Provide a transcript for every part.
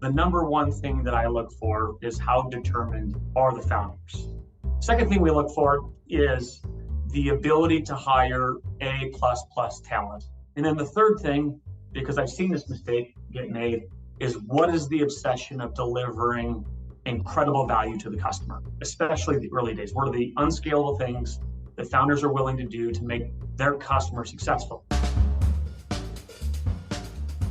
the number one thing that I look for is how determined are the founders. Second thing we look for is the ability to hire A++ talent. And then the third thing, because I've seen this mistake get made, is what is the obsession of delivering incredible value to the customer, especially the early days? What are the unscalable things that founders are willing to do to make their customer successful?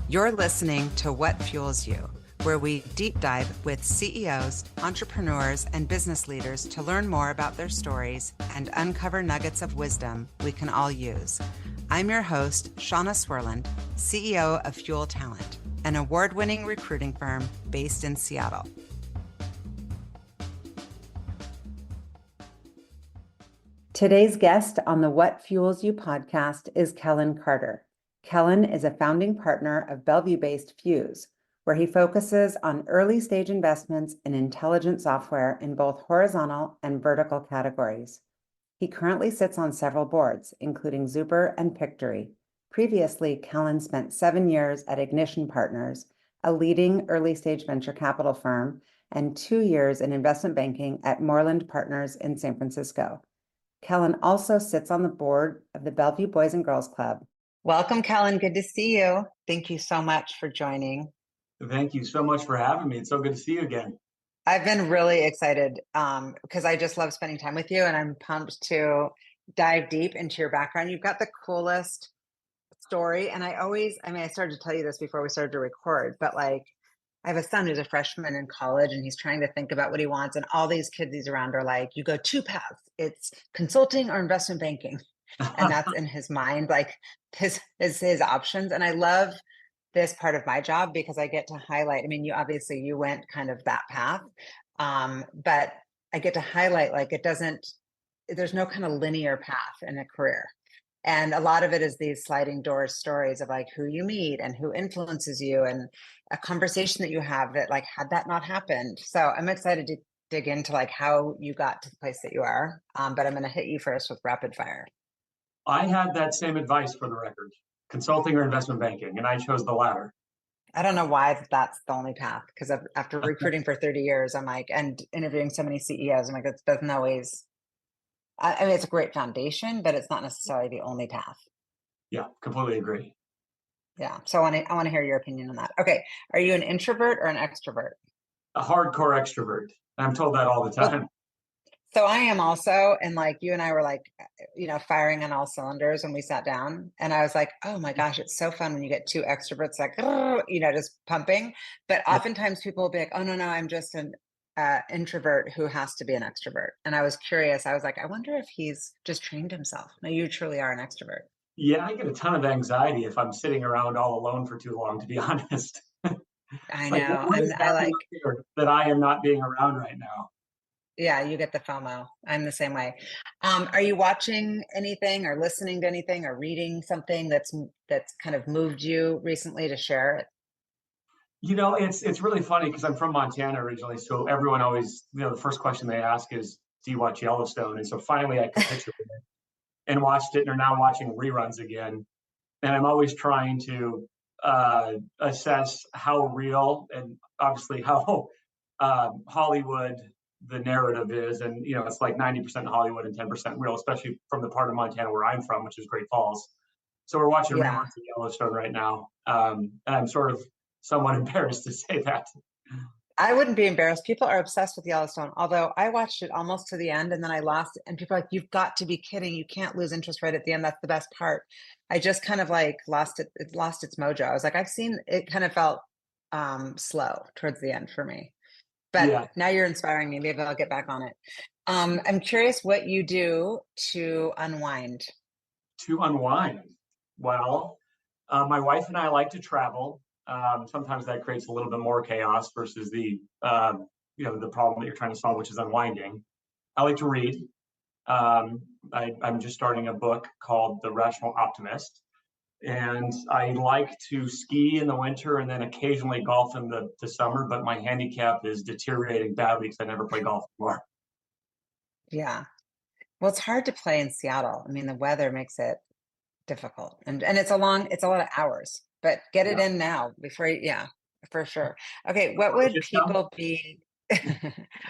You're listening to What Fuels You, where we deep dive with CEOs, entrepreneurs, and business leaders to learn more about their stories and uncover nuggets of wisdom we can all use. I'm your host, Shauna Swerland, CEO of Fuel Talent, an award-winning recruiting firm based in Seattle. Today's guest on the What Fuels You podcast is Kellan Carter. Kellan is a founding partner of Bellevue-based FUSE, where he focuses on early-stage investments in intelligent software in both horizontal and vertical categories. He currently sits on several boards, including Zuper and Pictory. Previously, Kellan spent 7 years at Ignition Partners, a leading early-stage venture capital firm, and 2 years in investment banking at Mooreland Partners in San Francisco. Kellan also sits on the board of the Bellevue Boys and Girls Club. Welcome, Kellan. Good to see you. Thank you so much for joining. Thank you so much for having me. It's so good to see you again. I've been really excited because I just love spending time with you, and I'm pumped to dive deep into your background. You've got the coolest story. And I started to tell you this before we started to record, but I have a son who's a freshman in college and he's trying to think about what he wants. And all these kids he's around are like, you go 2 paths. It's consulting or investment banking. And that's in his mind, his options. And I love this part of my job because I get to highlight, you went kind of that path. But I get to highlight, there's no kind of linear path in a career. And a lot of it is these sliding doors stories of who you meet and who influences you and a conversation that you have that had that not happened. So I'm excited to dig into how you got to the place that you are. But I'm going to hit you first with rapid fire. I had that same advice for the record, consulting or investment banking, and I chose the latter. I don't know why that's the only path, because after recruiting for 30 years, and interviewing so many CEOs, it doesn't always, it's a great foundation, but it's not necessarily the only path. Yeah, completely agree. Yeah, so I want to hear your opinion on that. Okay, are you an introvert or an extrovert? A hardcore extrovert. I'm told that all the time. Well, so I am also, and you and I were firing on all cylinders when we sat down, and I was like, oh my gosh, it's so fun when you get 2 extroverts just pumping. But oftentimes people will be like, oh no, I'm just an introvert who has to be an extrovert. And I was curious. I was like, I wonder if he's just trained himself. No, you truly are an extrovert. Yeah, I get a ton of anxiety if I'm sitting around all alone for too long, to be honest. I know. What is happening here that I am not being around right now? Yeah, you get the FOMO. I'm the same way. Are you watching anything or listening to anything or reading something that's kind of moved you recently to share it? It's really funny because I'm from Montana originally. So everyone always, the first question they ask is, do you watch Yellowstone? And so finally I could picture it and watched it and are now watching reruns again. And I'm always trying to assess how real and obviously how Hollywood the narrative is. And, it's 90% Hollywood and 10% real, especially from the part of Montana where I'm from, which is Great Falls. So we're watching reruns of Yellowstone right now. And I'm sort of somewhat embarrassed to say that. I wouldn't be embarrassed. People are obsessed with Yellowstone, although I watched it almost to the end and then I lost it. And people are like, you've got to be kidding. You can't lose interest right at the end. That's the best part. I just kind of lost it. It lost its mojo. I was like, I've seen it kind of felt slow towards the end for me. But now you're inspiring me. Maybe I'll get back on it. I'm curious what you do to unwind. To unwind? Well, my wife and I like to travel. Sometimes that creates a little bit more chaos versus the problem that you're trying to solve, which is unwinding. I like to read. I'm just starting a book called The Rational Optimist. And I like to ski in the winter and then occasionally golf in the summer, but my handicap is deteriorating badly because I never play golf anymore. Yeah. Well, it's hard to play in Seattle. The weather makes it difficult. And it's a lot of hours, but get it in now before for sure. Okay, what would Croatia's come? people be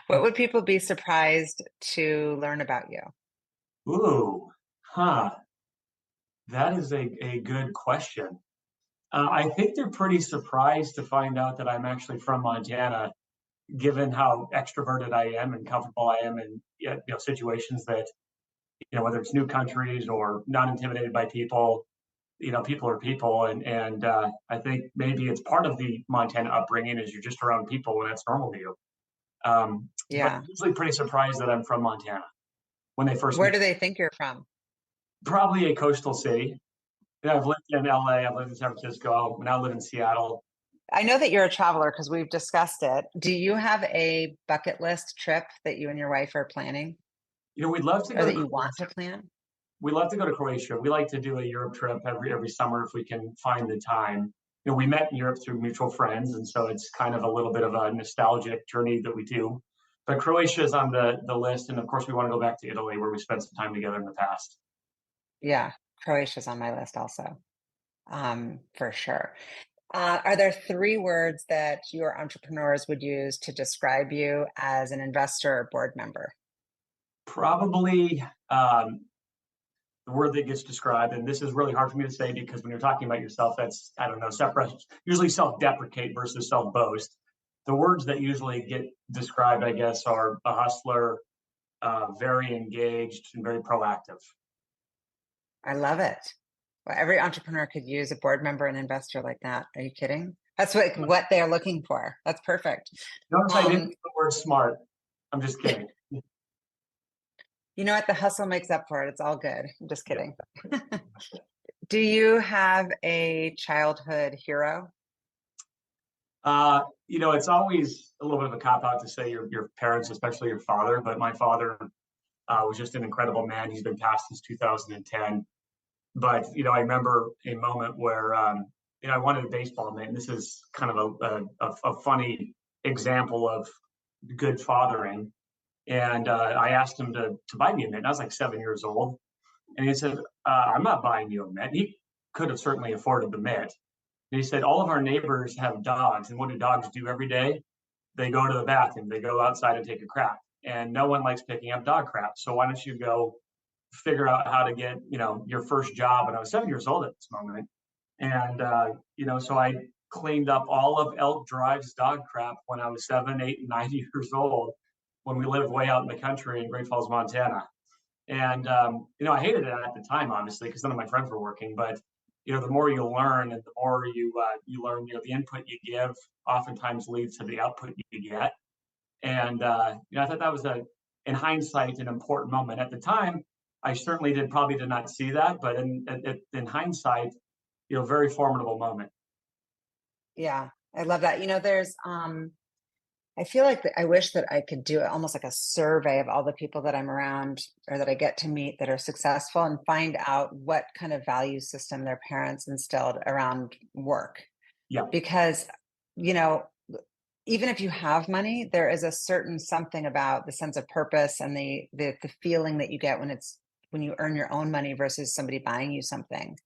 what would people be surprised to learn about you? Ooh, huh. That is a good question. I think they're pretty surprised to find out that I'm actually from Montana, given how extroverted I am and comfortable I am in situations that whether it's new countries or not intimidated by people. People are people, and I think maybe it's part of the Montana upbringing is you're just around people and that's normal to you. But Yeah. usually pretty surprised that I'm from Montana when they first Where meet. do they think you're from? Probably a coastal city. Yeah, I've lived in LA, I've lived in San Francisco, now live in Seattle. I know that you're a traveler because we've discussed it. Do you have a bucket list trip that you and your wife are planning We'd love to or go to that you want Croatia. to plan? We love to go to Croatia. We like to do a Europe trip every summer if we can find the time. We met in Europe through mutual friends, and so it's kind of a little bit of a nostalgic journey that we do. But Croatia is on the list, and of course, we want to go back to Italy, where we spent some time together in the past. Yeah, Croatia's on my list also, for sure. Are there three words that your entrepreneurs would use to describe you as an investor or board member? Probably the word that gets described, and this is really hard for me to say because when you're talking about yourself, that's, I don't know, separate, usually self-deprecate versus self-boast. The words that usually get described, I guess, are a hustler, very engaged, and very proactive. I love it. Well, every entrepreneur could use a board member and investor like that. Are you kidding? That's what they're looking for. That's perfect. Notice I didn't Um, use the word smart. I'm just kidding. you know what? The hustle makes up for it. It's all good. I'm just Yeah. kidding. Do you have a childhood hero? It's always a little bit of a cop out to say your parents, especially your father, but my father was just an incredible man. He's been passed since 2010. But, I remember a moment where, I wanted a baseball mitt. And this is kind of a funny example of good fathering. And I asked him to buy me a mitt. And I was like 7 years old. And he said, I'm not buying you a mitt. And he could have certainly afforded the mitt. And he said, all of our neighbors have dogs. And what do dogs do every day? They go to the bathroom, they go outside and take a crap. And no one likes picking up dog crap. So why don't you go figure out how to get, your first job? And I was 7 years old at this moment. And, so I cleaned up all of Elk Drive's dog crap when I was 7, 8, and 9 years old when we lived way out in the country in Great Falls, Montana. And I hated it at the time, obviously, because none of my friends were working. But the more you learn, and the more you learn, the input you give oftentimes leads to the output you get. And I thought that was in hindsight, an important moment. At the time, I certainly probably did not see that, but in hindsight, very formidable moment. Yeah, I love that. There's I feel like I wish that I could do almost like a survey of all the people that I'm around or that I get to meet that are successful and find out what kind of value system their parents instilled around work. Yeah, Because, you know, even if you have money, there is a certain something about the sense of purpose and the feeling that you get when you earn your own money versus somebody buying you something.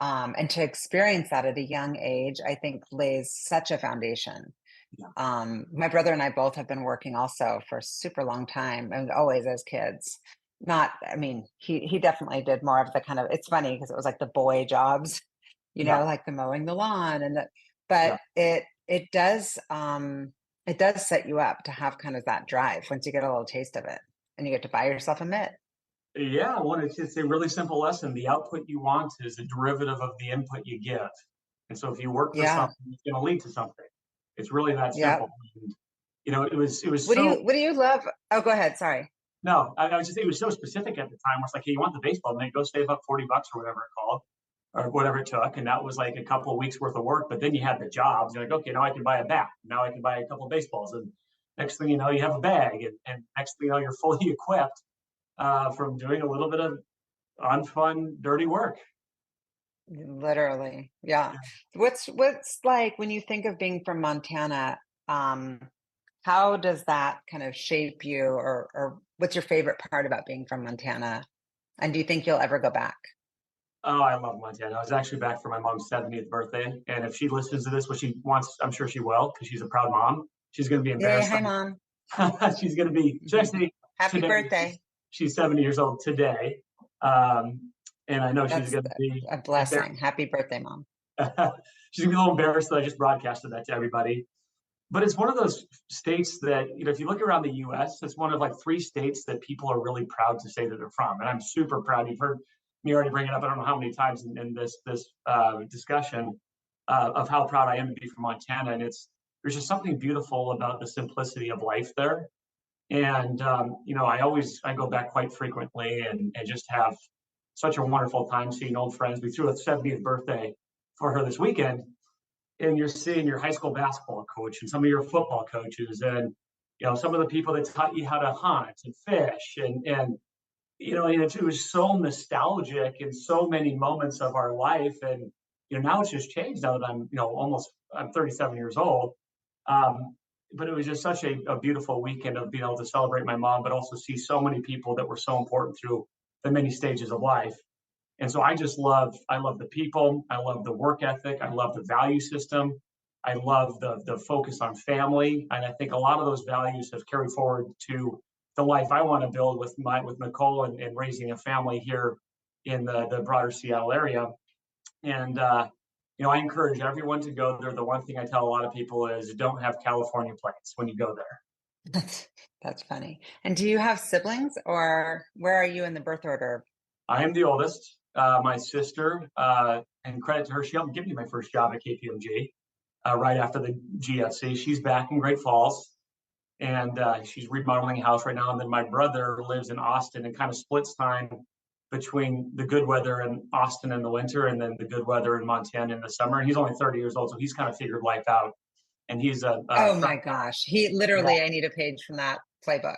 And to experience that at a young age, I think lays such a foundation. yeah, My brother and I both have been working also for a super long time and always as kids. Not, I mean, he definitely did more of the kind of, it's funny because it was like the boy jobs, yeah, like the mowing the lawn yeah. but it does set you up to have kind of that drive once you get a little taste of it and you get to buy yourself a mitt. Yeah, well, it's a really simple lesson. The output you want is a derivative of the input you give. And so if you work for Yeah. something, it's going to lead to something. It's really that Yeah. simple. And, it was so, What do you love? Oh, go ahead. Sorry. no, I was just, it was so specific at the time. It's like, hey, you want the baseball mitt, go save up $40 or whatever it called, or whatever it took. And that was like a couple of weeks worth of work. But then you had the jobs. You're like, okay, now I can buy a bat. Now I can buy a couple of baseballs. And next thing you know, you have a bag. And next thing you know, you're fully equipped from doing a little bit of unfun, dirty work. Literally. Yeah. What's like when you think of being from Montana, um, how does that kind of shape you or what's your favorite part about being from Montana? And do you think you'll ever go back? Oh, I love Montana. I was actually back for my mom's 70th birthday. And if she listens to this, what she wants, I'm sure she will, because she's a proud mom. She's going to be Yay! embarrassed. Hi, mom. She's going to be, she Mhm. actually, Happy today, birthday. she's 70 years old today. Um, and I know she's That's going to be a embarrassed. blessing. Happy birthday, mom. She's going to be a little embarrassed that I just broadcasted that to everybody. But it's one of those states that, if you look around the US, it's one of like three states that people are really proud to say that they're from. And I'm super proud. You've heard me already bring it up, I don't know how many times in this discussion of how proud I am to be from Montana. And there's just something beautiful about the simplicity of life there. And I go back quite frequently and just have such a wonderful time seeing old friends. We threw a 70th birthday for her this weekend, and you're seeing your high school basketball coach and some of your football coaches, and some of the people that taught you how to hunt and fish, and it was so nostalgic in so many moments of our life. And now it's just changed now that I'm 37 years old. um, but it was just such a beautiful weekend of being able to celebrate my mom, but also see so many people that were so important through the many stages of life. And so I love the people, I love the work ethic, I love the value system, I love the focus on family. And I think a lot of those values have carried forward to the life I want to build with Nicole and raising a family here in the broader Seattle area. And I encourage everyone to go there. The one thing I tell a lot of people is don't have California plans when you go there. That's funny. And do you have siblings, or where are you in the birth order? I am the oldest. My sister, and credit to her, she helped give me my first job at KPMG right after the GFC. She's back in Great Falls, and she's remodeling a house right now. And then my brother lives in Austin and kind of splits time between the good weather in Austin in the winter and then the good weather in Montana in the summer. And he's only 30 years old, so he's kind of figured life out. And he's Oh my gosh. He literally, I need a page from that playbook.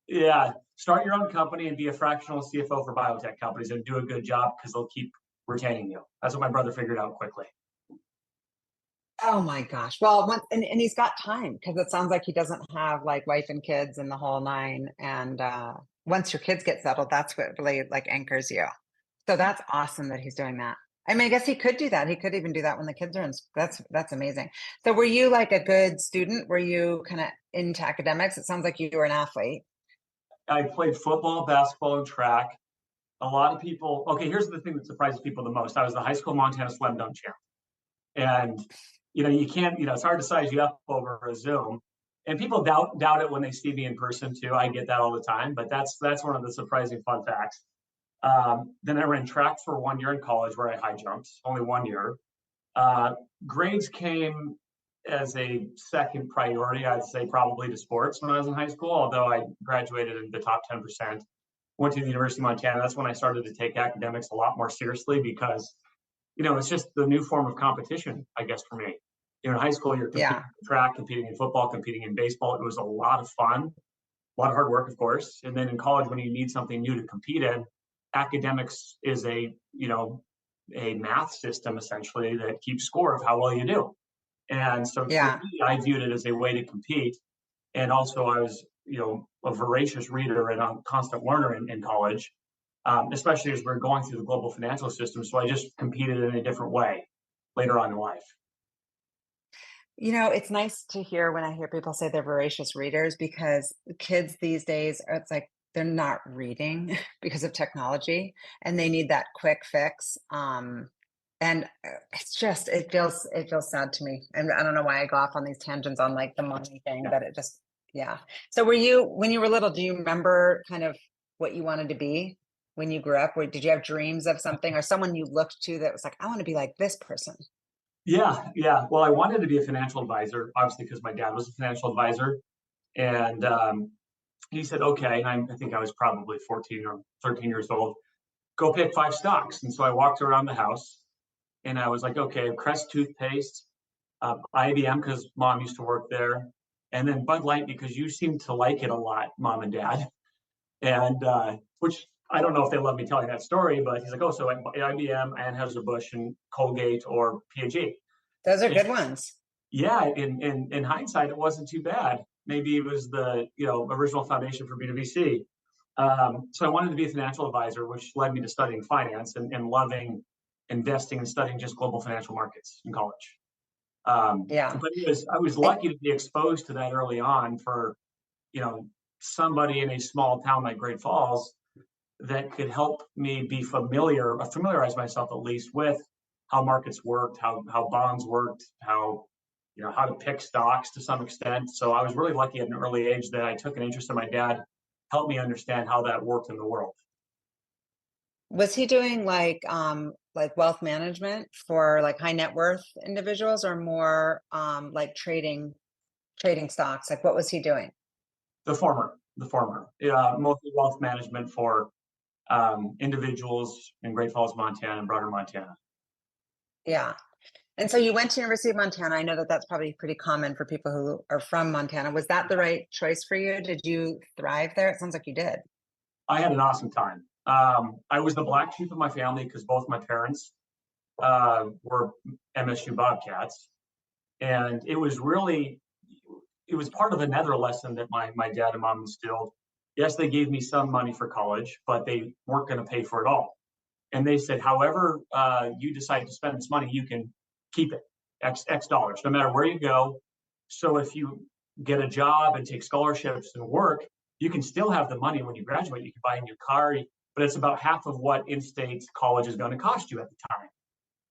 yeah, start your own company and be a fractional CFO for biotech companies and do a good job because they'll keep retaining you. That's what my brother figured out quickly. Oh my gosh. Well, and he's got time, because it sounds like he doesn't have like wife and kids and the whole nine. And once your kids get settled, that's what really like anchors you. So that's awesome that he's doing that. I mean, I guess he could do that. He could even do that when the kids are in school. That's amazing. So were you like a good student? Were you kind of into academics? It sounds like you were an athlete. I played football, basketball, and track. A lot of people, okay, here's the thing that surprises people the most. I was the high school Montana slam dunk champ. And, you can't, it's hard to size you up over a Zoom. And people doubt it when they see me in person too. I get that all the time, but that's one of the surprising fun facts. Then I ran track for 1 year in college where I high jumped, only 1 year. Uh, Grades came as a second priority, I'd say probably to sports when I was in high school, although I graduated in the top 10%. Went to the University of Montana. That's when I started to take academics a lot more seriously because, it's just the new form of competition, I guess, for me. In high school, you're competing Yeah. in track, competing in football, competing in baseball. It was a lot of fun, a lot of hard work, of course. And then in college, when you need something new to compete in, academics is a math system essentially that keeps score of how well you do. And so for Yeah. me, I viewed it as a way to compete. And also I was, a voracious reader and a constant learner in college, especially as we're going through the global financial system. So I just competed in a different way later on in life. It's nice to hear when I hear people say they're voracious readers, because kids these days, it's like they're not reading because of technology, and they need that quick fix. And it feels sad to me. And I don't know why I go off on these tangents on like the money thing, Yeah. but it just, yeah. So when you were little, do you remember kind of what you wanted to be when you grew up? Or did you have dreams of something, or someone you looked to that was like, I want to be like this person? Yeah, yeah. Well, I wanted to be a financial advisor, obviously, because my dad was a financial advisor. And he said, okay. And I think I was probably 14 or 13 years old. Go pick 5 stocks. And so I walked around the house and I was like, okay, Crest toothpaste, IBM because mom used to work there, and then Bud Light because you seem to like it a lot, mom and dad. And which I don't know if they love me telling that story, but he's like, oh, so IBM, Anheuser-Busch, and Colgate or P&G. Those are And good ones. yeah, in hindsight, it wasn't too bad. Maybe it was the original foundation for B2BC. So I wanted to be a financial advisor, which led me to studying finance and loving investing and studying just global financial markets in college. Yeah. But I was And lucky to be exposed to that early on for, you know, somebody in a small town like Great Falls that could help me be familiarize myself at least with how markets worked, how bonds worked, how to pick stocks to some extent. So I was really lucky at an early age that I took an interest in my dad, helped me understand how that worked in the world. was he doing like wealth management for like high net worth individuals or more like trading stocks? Like what was he doing? The former, mostly wealth management for individuals in Great Falls, Montana, and broader Montana. Yeah. And so you went to University of Montana. I know that that's probably pretty common for people who are from Montana. Was that the right choice for you? Did you thrive there? It sounds like you did. I had an awesome time. I was the black sheep of my family because both my parents were MSU Bobcats, and it was part of another lesson that my dad and mom instilled. Yes, they gave me some money for college, but they weren't going to pay for it all. And they said, however you decide to spend this money, you can keep it, X dollars, no matter where you go. So if you get a job and take scholarships and work, you can still have the money when you graduate. You can buy a new car, but it's about half of what in-state college is going to cost you at the time.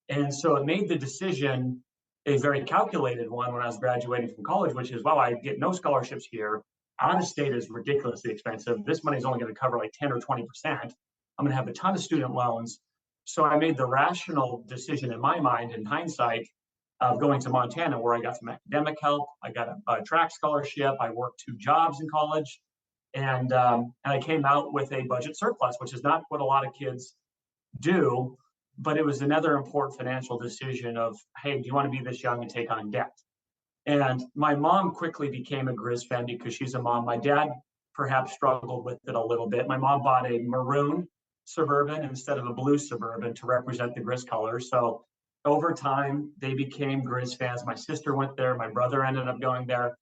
And so it made the decision a very calculated one when I was graduating from college, which is, well, I get no scholarships here. Out of state is ridiculously expensive. This money is only going to cover like 10 or 20%. I'm going to have a ton of student loans. So I made the rational decision in my mind, in hindsight, of going to Montana, where I got some academic help. I got a track scholarship. I worked 2 jobs in college, and I came out with a budget surplus, which is not what a lot of kids do. But it was another important financial decision of, hey, do you want to be this young and take on debt? And my mom quickly became a Grizz fan because she's a mom. My dad perhaps struggled with it a little bit. My mom bought a maroon Suburban instead of a blue Suburban to represent the Grizz colors. So over time, they became Grizz fans. My sister went there. My brother ended up going there.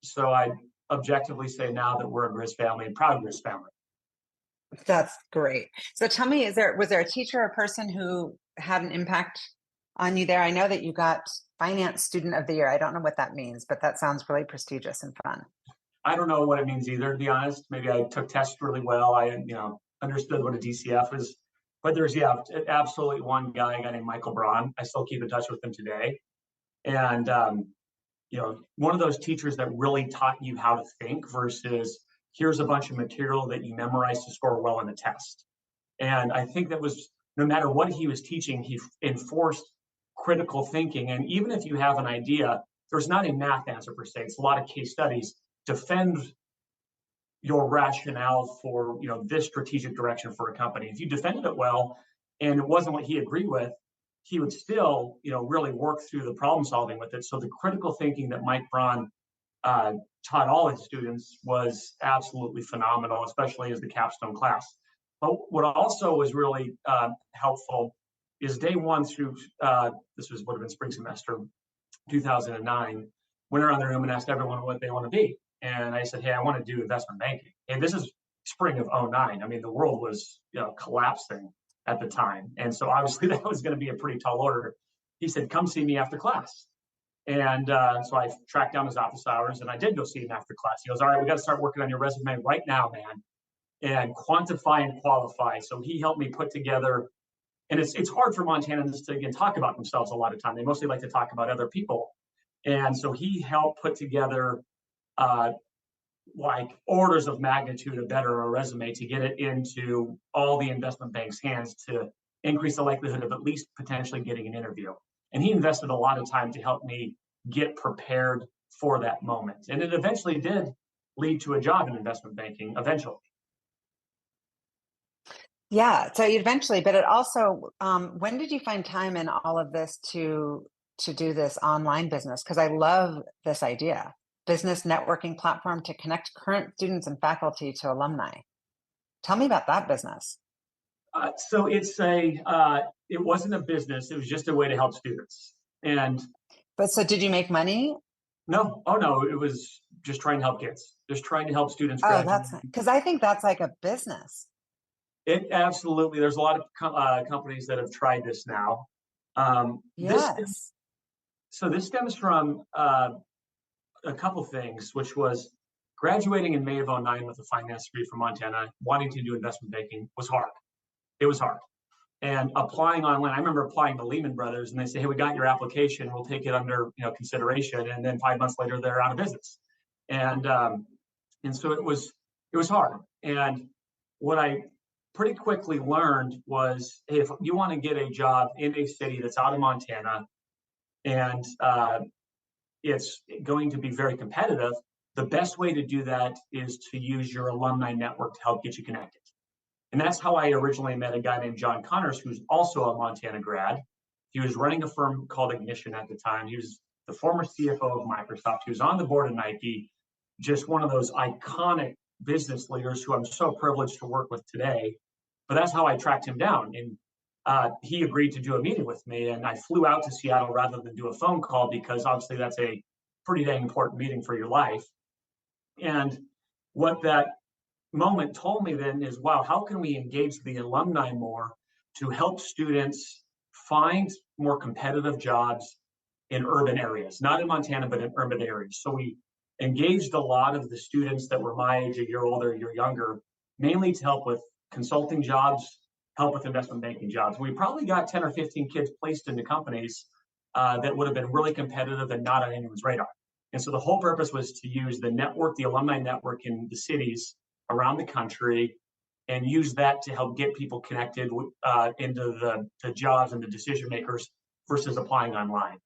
So I objectively say now that we're a Grizz family, a proud Grizz family. That's great. So tell me, was there a teacher or person who had an impact on you there? I know that you got Finance Student of the Year. I don't know what that means, but that sounds really prestigious and fun. I don't know what it means either, to be honest. Maybe I took tests really well. I, understood what a DCF is. But there's, absolutely one guy, a guy named Michael Braun. I still keep in touch with him today. And, one of those teachers that really taught you how to think versus here's a bunch of material that you memorize to score well in a test. And I think that was, no matter what he was teaching, he enforced critical thinking. And even if you have an idea, there's not a math answer per se. It's a lot of case studies. Defend your rationale for this strategic direction for a company. If you defended it well and it wasn't what he agreed with, he would still really work through the problem solving with it. So the critical thinking that Mike Braun taught all his students was absolutely phenomenal, especially as the capstone class. But what also was really helpful is day one through this would have been spring semester 2009, went around the room and asked everyone what they want to be. And I said, hey, I want to do investment banking. And this is spring of 09. I mean, the world was collapsing at the time. And so obviously that was going to be a pretty tall order. He said, come see me after class. And so I tracked down his office hours and I did go see him after class. He goes, all right, we got to start working on your resume right now, man, and quantify and qualify. So he helped me put together, and it's hard for Montanans to again talk about themselves a lot of time. They mostly like to talk about other people. And so he helped put together like orders of magnitude of better a resume to get it into all the investment banks' hands to increase the likelihood of at least potentially getting an interview. And he invested a lot of time to help me get prepared for that moment. And it eventually did lead to a job in investment banking eventually. Yeah, so eventually, but it also, when did you find time in all of this to do this online business? Because I love this idea, business networking platform to connect current students and faculty to alumni. Tell me about that business. So it wasn't a business. It was just a way to help students. And But so did you make money? no, oh no, it was just trying to help kids, just trying to help students Oh, graduate. that's because I think that's like a business. It absolutely. There's a lot of companies that have tried this now. Yes. This stems from a couple things, which was graduating in May of '09 with a finance degree from Montana, wanting to do investment banking was hard. It was hard. And applying online, I remember applying to Lehman Brothers, and they say, "Hey, we got your application. We'll take it under consideration." And then 5 months later, they're out of business. And so it was hard. And what I pretty quickly learned was, hey, if you want to get a job in a city that's out of Montana and it's going to be very competitive, the best way to do that is to use your alumni network to help get you connected. And that's how I originally met a guy named John Connors, who's also a Montana grad. He was running a firm called Ignition at the time. He was the former CFO of Microsoft. He was on the board of Nike, just one of those iconic business leaders who I'm so privileged to work with today. But that's how I tracked him down. And he agreed to do a meeting with me. And I flew out to Seattle rather than do a phone call, because obviously that's a pretty dang important meeting for your life. And what that moment told me then is, wow, how can we engage the alumni more to help students find more competitive jobs in urban areas, not in Montana, but in urban areas. So we engaged a lot of the students that were my age, a year older, a year younger, mainly to help with consulting jobs, help with investment banking jobs. We probably got 10 or 15 kids placed into companies that would have been really competitive and not on anyone's radar. And so the whole purpose was to use the network, the alumni network in the cities around the country, and use that to help get people connected into the jobs and the decision makers versus applying online.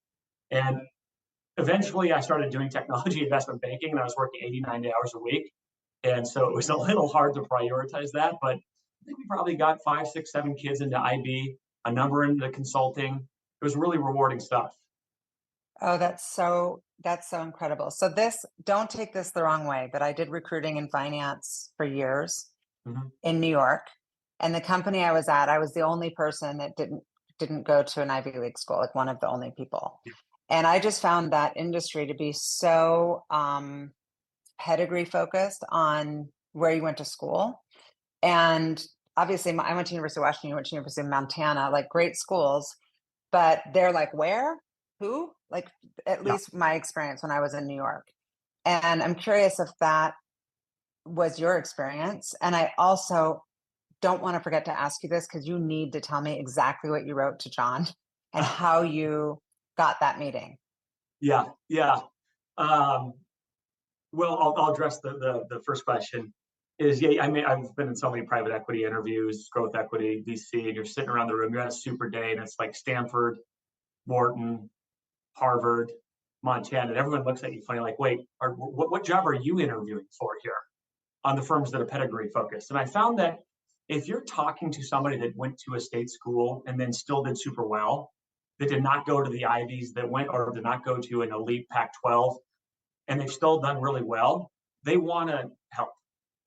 And eventually I started doing technology investment banking, and I was working 80, 90 hours a week. And so it was a little hard to prioritize that, but I think we probably got 5, 6, 7 kids into IB, a number into consulting. It was really rewarding stuff. Oh, that's so incredible. So don't take this the wrong way, but I did recruiting and finance for years in New York. And the company I was at, I was the only person that didn't go to an Ivy League school, like one of the only people. Yeah. And I just found that industry to be so pedigree focused on where you went to school. And obviously I went to University of Washington, you went to University of Montana, like great schools, but they're like, where? Who? Like, at least my experience when I was in New York. And I'm curious if that was your experience. And I also don't want to forget to ask you this, because you need to tell me exactly what you wrote to John and how you got that meeting. Yeah. Well, I'll address the first question. I mean, I've been in so many private equity interviews, growth equity, VC, and you're sitting around the room, you're at a super day, and it's like Stanford, Wharton, Harvard, Montana, and everyone looks at you funny, like, wait, what job are you interviewing for here on the firms that are pedigree focused? And I found that if you're talking to somebody that went to a state school and then still did super well, that did not go to the Ivies, that went or did not go to an elite Pac-12, and they've still done really well, they want to help.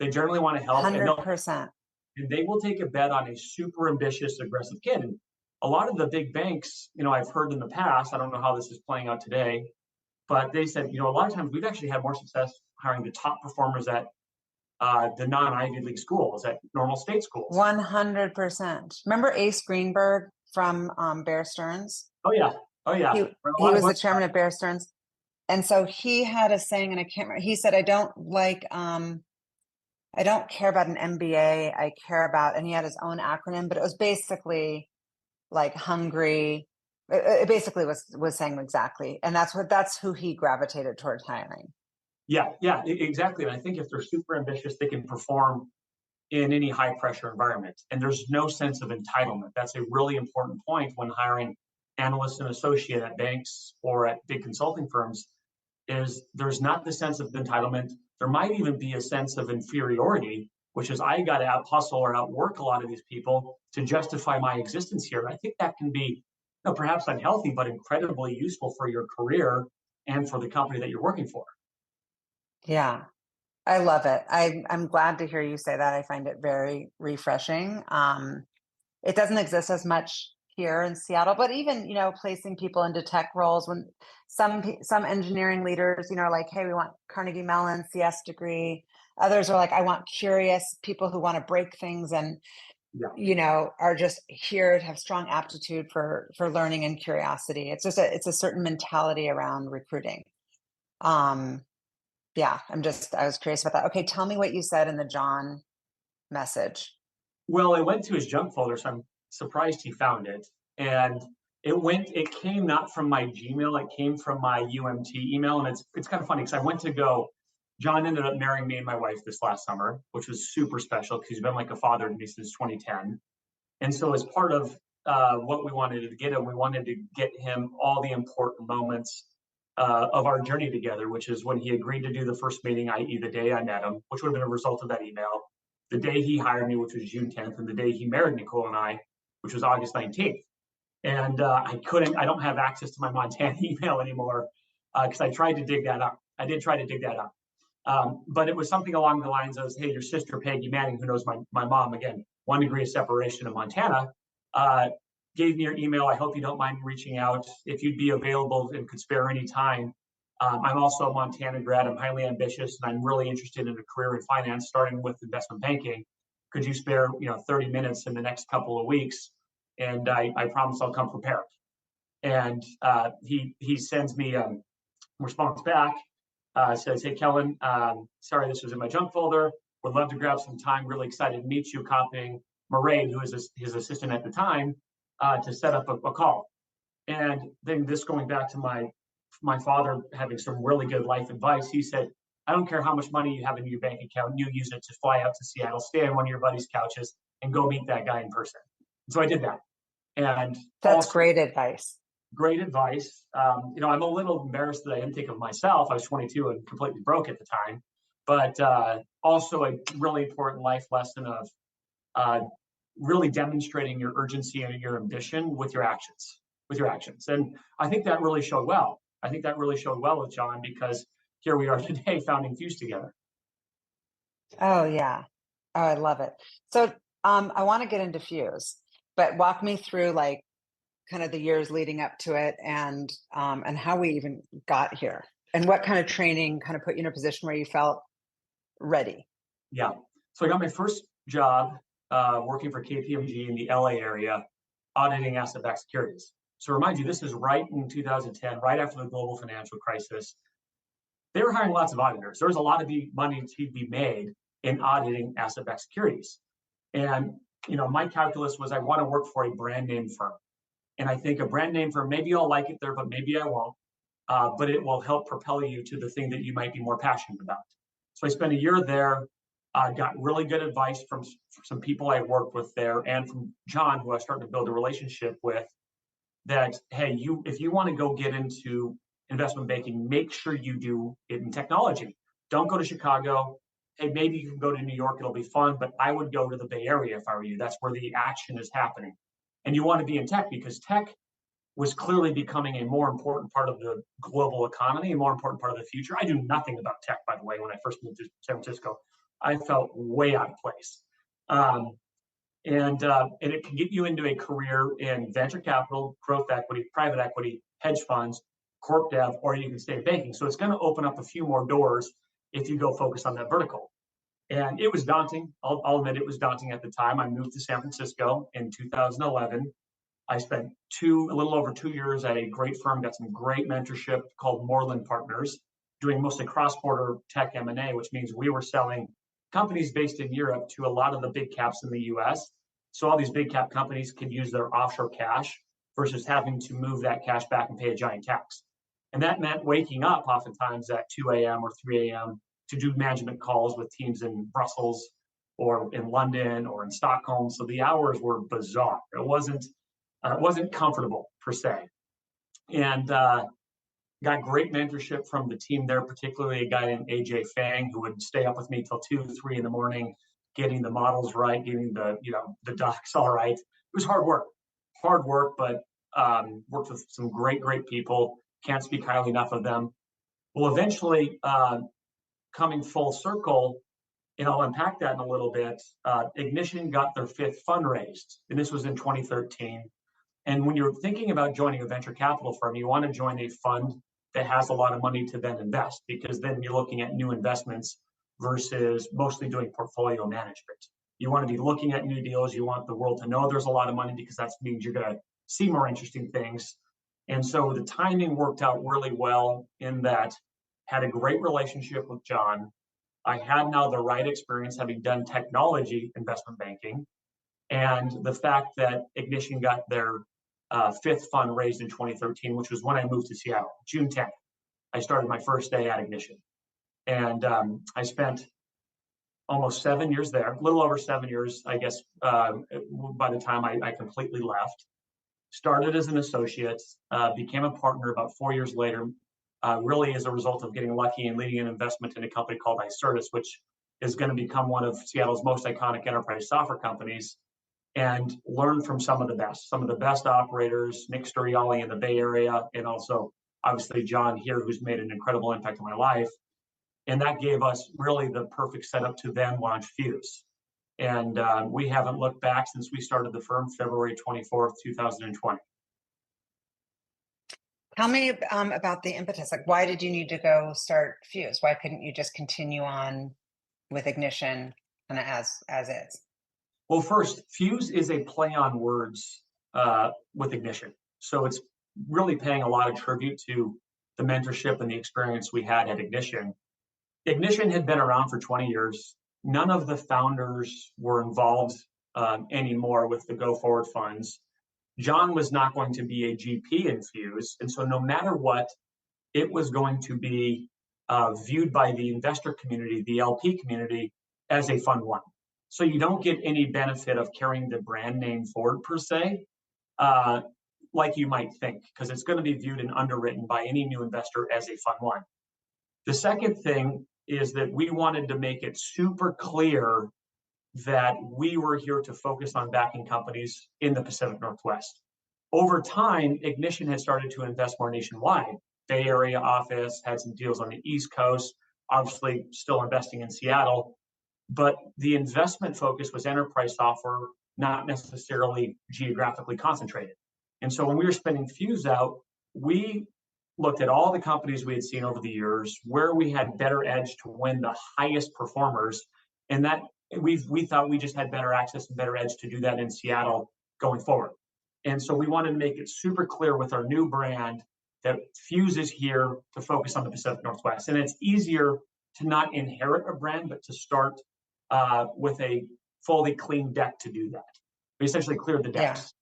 They generally want to help. 100%. And they will take a bet on a super ambitious, aggressive kid. And a lot of the big banks, I've heard in the past, I don't know how this is playing out today, but they said, a lot of times we've actually had more success hiring the top performers at the non-Ivy League schools, at normal state schools. 100%. Remember Ace Greenberg from Bear Stearns? Oh, yeah. He was the chairman of Bear Stearns. And so he had a saying, and I can't remember, he said, I don't care about an MBA. I care about, and he had his own acronym, but it was basically like hungry. It basically was saying exactly. And that's who he gravitated towards hiring. Yeah, exactly. And I think if they're super ambitious, they can perform in any high pressure environment. And there's no sense of entitlement. That's a really important point when hiring analysts and associate at banks or at big consulting firms, is there's not the sense of entitlement. There might even be a sense of inferiority, which is I got to out hustle or outwork a lot of these people to justify my existence here. And I think that can be perhaps unhealthy, but incredibly useful for your career and for the company that you're working for. Yeah, I love it. I'm glad to hear you say that. I find it very refreshing. It doesn't exist as much here in Seattle, but even, placing people into tech roles when some engineering leaders, are like, hey, we want Carnegie Mellon CS degree. Others are like, I want curious people who want to break things and, Yeah. are just here to have strong aptitude for learning and curiosity. It's a certain mentality around recruiting. Yeah, I was curious about that. Okay, tell me what you said in the John message. Well, it went to his junk folder, so I'm surprised he found it. And it came not from my Gmail, it came from my UMT email. And it's kind of funny because I went to go, John ended up marrying me and my wife this last summer, which was super special because he's been like a father to me since 2010. And so as part of what we wanted to get him, we wanted to get him all the important moments of our journey together, which is when he agreed to do the first meeting, i.e. the day I met him, which would have been a result of that email, the day he hired me, which was June 10th, and the day he married Nicole and I, which was August 19th. And I don't have access to my Montana email anymore because I tried to dig that up. I did try to dig that up. But it was something along the lines of, hey, your sister, Peggy Manning, who knows my mom, again, 1 degree of separation in Montana, gave me your email. I hope you don't mind reaching out. If you'd be available and could spare any time. I'm also a Montana grad. I'm highly ambitious, and I'm really interested in a career in finance, starting with investment banking. Could you spare 30 minutes in the next couple of weeks? And I promise I'll come prepared. And he sends me a response back, says, hey, Kellan, sorry, this was in my junk folder. Would love to grab some time. Really excited to meet you. Copying Murray, who is his assistant at the time, to set up a call. And then this going back to my father having some really good life advice. He said, I don't care how much money you have in your bank account, you use it to fly out to Seattle, stay on one of your buddies' couches, and go meet that guy in person. So I did that. And that's great advice. Great advice. I'm a little embarrassed that I didn't think of myself. I was 22 and completely broke at the time, but also a really important life lesson of really demonstrating your urgency and your ambition with your actions. And I think that really showed well. With John, because here we are today founding FUSE together. Oh, yeah. Oh, I love it. So I want to get into FUSE, but walk me through like kind of the years leading up to it and how we even got here and what kind of training kind of put you in a position where you felt ready. Yeah. So I got my first job working for KPMG in the LA area, auditing asset-backed securities. So remind you, this is right in 2010, right after the global financial crisis. They were hiring lots of auditors. There was a lot of money to be made in auditing asset-backed securities. And my calculus was I want to work for a brand name firm. And I think a brand name firm, maybe I'll like it there, but maybe I won't. But it will help propel you to the thing that you might be more passionate about. So I spent a year there, got really good advice from some people I worked with there, and from John, who I was starting to build a relationship with, that, hey, if you want to go get into investment banking, make sure you do it in technology. Don't go to Chicago. Hey, maybe you can go to New York, it'll be fun, but I would go to the Bay Area if I were you. That's where the action is happening. And you want to be in tech because tech was clearly becoming a more important part of the global economy, a more important part of the future. I knew nothing about tech, by the way, when I first moved to San Francisco. I felt way out of place. And it can get you into a career in venture capital, growth equity, private equity, hedge funds, corp dev, or you can stay in banking. So it's going to open up a few more doors if you go focus on that vertical. And it was daunting. I'll admit it was daunting at the time. I moved to San Francisco in 2011. I spent a little over 2 years at a great firm, got some great mentorship called Mooreland Partners, doing mostly cross-border tech M&A, which means we were selling companies based in Europe to a lot of the big caps in the US. So all these big cap companies could use their offshore cash versus having to move that cash back and pay a giant tax. And that meant waking up oftentimes at 2 a.m. or 3 a.m. to do management calls with teams in Brussels or in London or in Stockholm. So the hours were bizarre. It wasn't comfortable per se. And got great mentorship from the team there, particularly a guy named AJ Fang, who would stay up with me till 2, 3 in the morning, getting the models right, getting the docs all right. It was hard work, but worked with some great people. Can't speak highly enough of them. Well, eventually, coming full circle, and I'll unpack that in a little bit, Ignition got their 5th fundraised, and this was in 2013. And when you're thinking about joining a venture capital firm, you want to join a fund that has a lot of money to then invest, because then you're looking at new investments versus mostly doing portfolio management. You want to be looking at new deals. You want the world to know there's a lot of money, because that means you're going to see more interesting things. And so the timing worked out really well in that had a great relationship with John. I had now the right experience having done technology investment banking, and the fact that Ignition got their fifth fund raised in 2013, which was when I moved to Seattle, June 10th. I started my first day at Ignition. And I spent almost 7 years there, a little over 7 years, I guess, by the time I completely left. Started as an associate, became a partner about 4 years later, really as a result of getting lucky and leading an investment in a company called Icertis, which is going to become one of Seattle's most iconic enterprise software companies, and learned from some of the best operators, Nick Storiali in the Bay Area, and also obviously John here, who's made an incredible impact on my life. And that gave us really the perfect setup to then launch FUSE. And we haven't looked back since we started the firm February 24th, 2020. Tell me about the impetus. Like, why did you need to go start FUSE? Why couldn't you just continue on with Ignition kind of as is? Well, first, FUSE is a play on words with Ignition. So it's really paying a lot of tribute to the mentorship and the experience we had at Ignition. Ignition had been around for 20 years. None of the founders were involved anymore with the go forward funds. John was not going to be a GP in FUSE. And so no matter what, it was going to be viewed by the investor community, the LP community, as a fund one. So you don't get any benefit of carrying the brand name forward per se, like you might think, because it's going to be viewed and underwritten by any new investor as a fund one. The second thing is that we wanted to make it super clear that we were here to focus on backing companies in the Pacific Northwest. Over time, Ignition had started to invest more nationwide. Bay Area office, had some deals on the East Coast, obviously still investing in Seattle, but the investment focus was enterprise software, not necessarily geographically concentrated. And so when we were spinning FUSE out, we looked at all the companies we had seen over the years, where we had better edge to win the highest performers, and that we thought we just had better access and better edge to do that in Seattle going forward. And so we wanted to make it super clear with our new brand that FUSE is here to focus on the Pacific Northwest. And it's easier to not inherit a brand, but to start with a fully clean deck to do that. We essentially cleared the decks.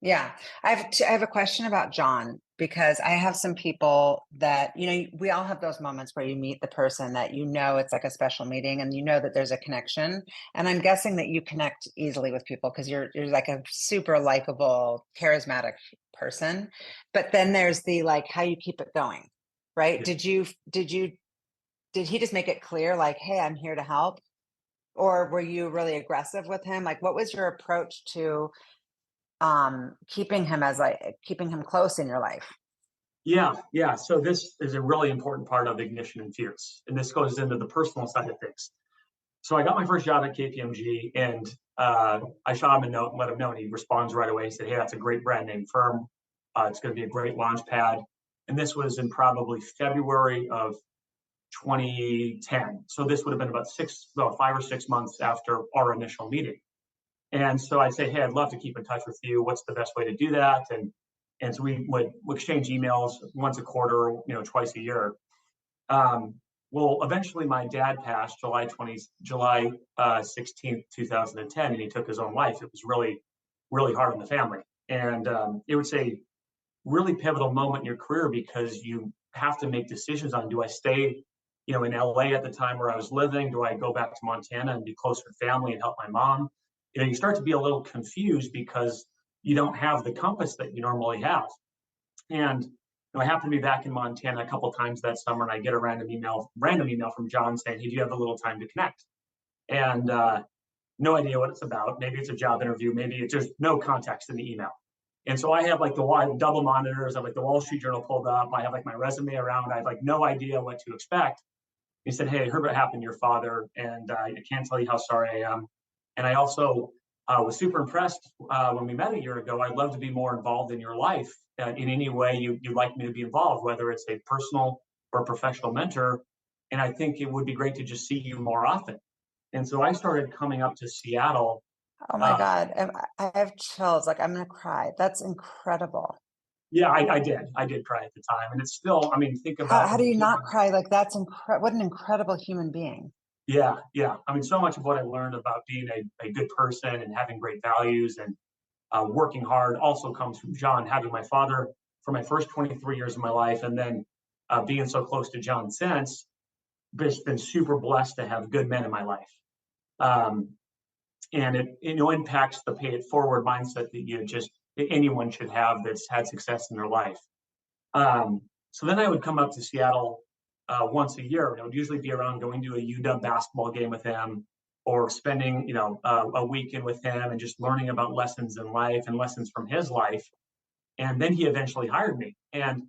Yeah. I have a question about John, because I have some people that, we all have those moments where you meet the person that it's like a special meeting, and that there's a connection. And I'm guessing that you connect easily with people because you're like a super likable, charismatic person. But then there's the like how you keep it going, right? Yeah. Did he just make it clear like, hey, I'm here to help? Or were you really aggressive with him? Like, what was your approach to keeping him close in your life? Yeah. So this is a really important part of Ignition and FUSE, and this goes into the personal side of things. So I got my first job at KPMG, and I shot him a note and let him know, and he responds right away. He said, "Hey, that's a great brand name firm. It's going to be a great launch pad." And this was in probably February of 2010. So this would have been about 5 or 6 months after our initial meeting. And so I'd say, "Hey, I'd love to keep in touch with you. What's the best way to do that?" And so we would exchange emails once a quarter, twice a year. Well, eventually my dad passed July 16th, 2010, and he took his own life. It was really, really hard on the family. And it was a really pivotal moment in your career, because you have to make decisions on, do I stay, in LA at the time where I was living? Do I go back to Montana and be closer to family and help my mom? You start to be a little confused because you don't have the compass that you normally have. And I happened to be back in Montana a couple of times that summer, and I get a random email from John saying, "Hey, do you have a little time to connect?" And no idea what it's about. Maybe it's a job interview. Maybe it's just no context in the email. And so I have like the double monitors. I have like the Wall Street Journal pulled up. I have like my resume around. I have like no idea what to expect. He said, "Hey, I heard what happened to your father, and I can't tell you how sorry I am. And I also was super impressed when we met a year ago. I'd love to be more involved in your life in any way you'd like me to be involved, whether it's a personal or professional mentor. And I think it would be great to just see you more often. And so I started coming up to Seattle. Oh my God. I have chills. Like, I'm going to cry. That's incredible. Yeah, I did. I did cry at the time. And it's still, I mean, think about How do you not cry? Like, that's what an incredible human being. Yeah, yeah. I mean, so much of what I learned about being a good person and having great values and working hard also comes from John, having my father for my first 23 years of my life, and then being so close to John since. Just been super blessed to have good men in my life. Um, and it impacts the pay it forward mindset that anyone should have that's had success in their life. So then I would come up to Seattle once a year, and it would usually be around going to a UW basketball game with him, or spending a weekend with him and just learning about lessons in life and lessons from his life. And then he eventually hired me. And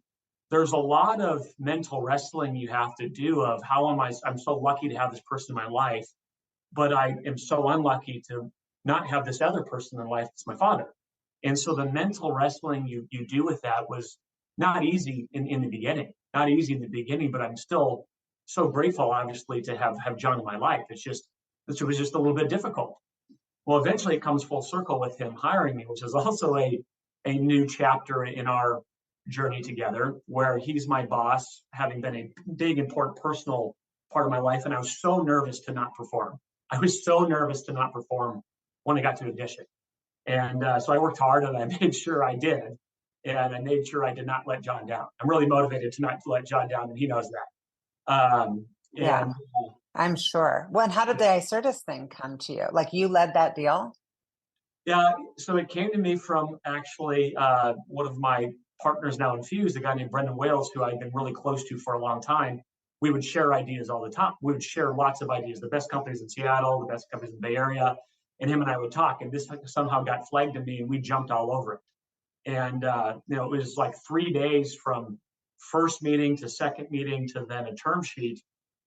there's a lot of mental wrestling you have to do of I'm so lucky to have this person in my life, but I am so unlucky to not have this other person in life. It's my father. And so the mental wrestling you do with that was not easy in the beginning, not easy in the beginning, but I'm still so grateful, obviously, to have John in my life. It was just a little bit difficult. Well, eventually it comes full circle with him hiring me, which is also a new chapter in our journey together, where he's my boss, having been a big, important personal part of my life. And I was so nervous to not perform. I was so nervous to not perform when I got to Edition. And so I worked hard and I made sure I did. And I made sure I did not let John down. I'm really motivated to not let John down, and he knows that. Yeah, I'm sure. Well, and how did the iCertis thing come to you? Like, you led that deal? Yeah, so it came to me from actually one of my partners now in FUSE, a guy named Brendan Wales, who I've been really close to for a long time. We would share ideas all the time. We would share lots of ideas, the best companies in Seattle, the best companies in the Bay Area, and him and I would talk. And this somehow got flagged to me, and we jumped all over it. And it was like 3 days from first meeting to second meeting to then a term sheet.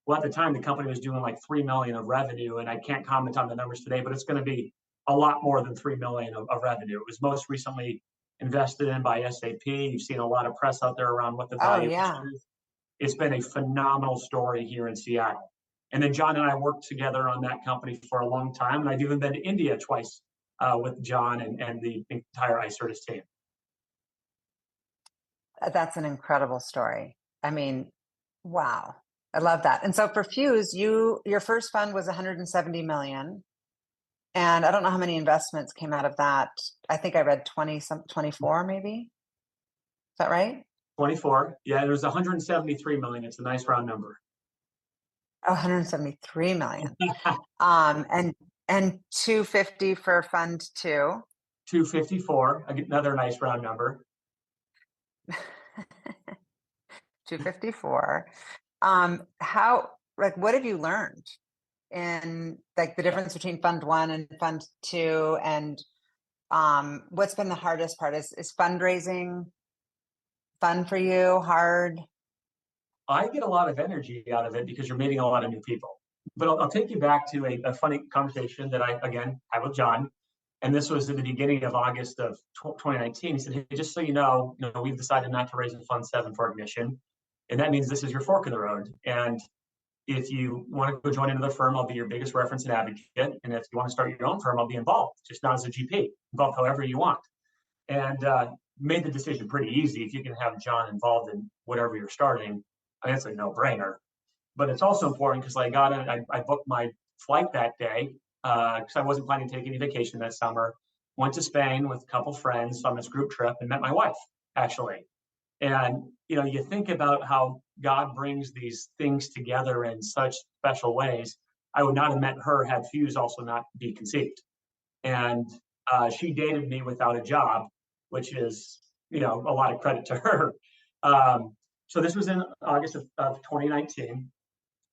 Well, at the time, the company was doing like 3 million of revenue, and I can't comment on the numbers today, but it's going to be a lot more than 3 million of revenue. It was most recently invested in by SAP. You've seen a lot of press out there around what the value is. It's been a phenomenal story here in Seattle. And then John and I worked together on that company for a long time. And I've even been to India twice with John and the entire iCertis team. That's an incredible story. I mean, wow. I love that. And so for FUSE, your first fund was 170 million. And I don't know how many investments came out of that. I think I read 24 maybe. Is that right? 24. Yeah, there's 173 million. It's a nice round number. Oh, 173 million. And 250 for fund 2. 254, another nice round number. 254. What have you learned in like the difference between fund 1 and fund 2? And what's been the hardest part? Is fundraising fun for you? Hard? I get a lot of energy out of it because you're meeting a lot of new people. But I'll take you back to a funny conversation that I, again, had with John. And this was at the beginning of August of 2019. He said, hey, just so you know, we've decided not to raise in Fund 7 for Ignition. And that means this is your fork in the road. And if you want to go join another firm, I'll be your biggest reference and advocate. And if you want to start your own firm, I'll be involved, just not as a GP, involved however you want. And made the decision pretty easy. If you can have John involved in whatever you're starting, I mean, it's a no-brainer. But it's also important because I booked my flight that day because I wasn't planning to take any vacation that summer. Went to Spain with a couple friends on this group trip and met my wife, actually. And, you think about how God brings these things together in such special ways. I would not have met her had FUSE also not be conceived. And she dated me without a job, which is, a lot of credit to her. So this was in August of 2019.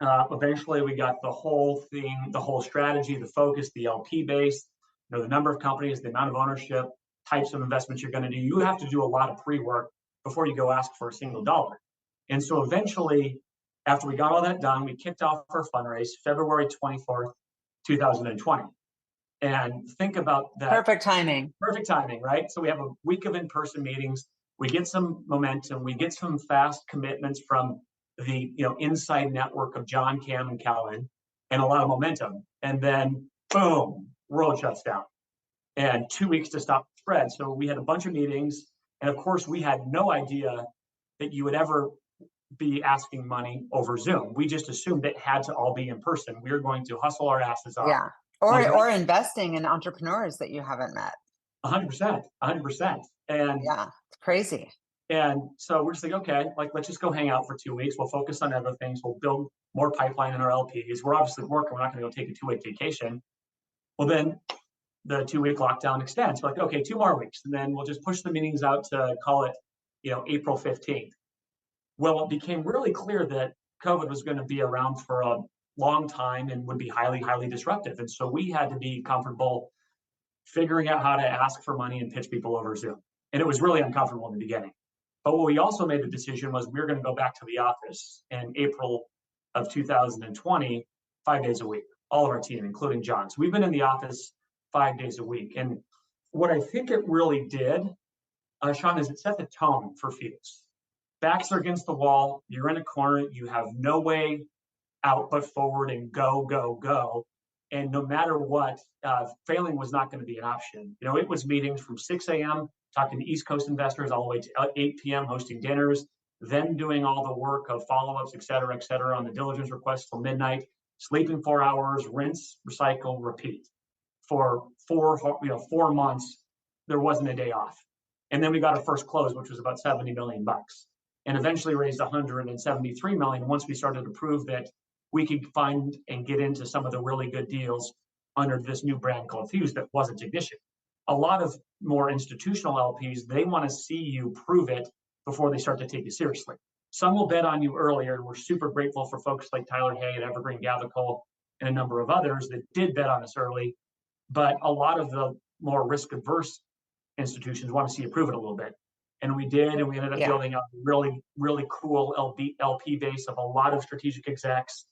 Eventually, we got the whole thing, the whole strategy, the focus, the LP base, the number of companies, the amount of ownership, types of investments you're going to do. You have to do a lot of pre-work before you go ask for a single dollar. And so eventually, after we got all that done, we kicked off our fundraise February 24th, 2020. And think about that. Perfect timing. Perfect timing, right? So we have a week of in-person meetings. We get some momentum. We get some fast commitments from the inside network of John, Cam, and Kellan, and a lot of momentum. And then boom, world shuts down. And 2 weeks to stop the spread. So we had a bunch of meetings. And of course, we had no idea that you would ever be asking money over Zoom. We just assumed it had to all be in person. We were going to hustle our asses off. Yeah. Or investing in entrepreneurs that you haven't met. 100%, 100%. And yeah, it's crazy. And so we're just like, okay, like, let's just go hang out for 2 weeks. We'll focus on other things. We'll build more pipeline in our LPs. We're obviously working. We're not going to go take a 2-week vacation. Well, then the 2-week lockdown extends. We're like, okay, 2 more weeks. And then we'll just push the meetings out to call it, April 15th. Well, it became really clear that COVID was going to be around for a long time and would be highly, highly disruptive. And so we had to be comfortable figuring out how to ask for money and pitch people over Zoom. And it was really uncomfortable in the beginning. But what we also made the decision was we were going to go back to the office in April of 2020, 5 days a week, all of our team, including John. So we've been in the office 5 days a week. And what I think it really did, Sean, is it set the tone for FUSE. Backs are against the wall. You're in a corner. You have no way out but forward and go, go, go. And no matter what, failing was not going to be an option. It was meetings from 6 a.m., talking to East Coast investors, all the way to 8 p.m., hosting dinners, then doing all the work of follow-ups, et cetera, on the diligence request till midnight, sleeping 4 hours, rinse, recycle, repeat. For 4 months, there wasn't a day off. And then we got our first close, which was about $70 million, and eventually raised $173 million once we started to prove that we could find and get into some of the really good deals under this new brand called FUSE that wasn't Ignition. A lot of more institutional LPs, they want to see you prove it before they start to take you seriously. Some will bet on you earlier, and we're super grateful for folks like Tyler Hay at Evergreen Gavicle and a number of others that did bet on us early. But a lot of the more risk-averse institutions want to see you prove it a little bit. And we did, and we ended up building a really, really cool LP base of a lot of strategic execs,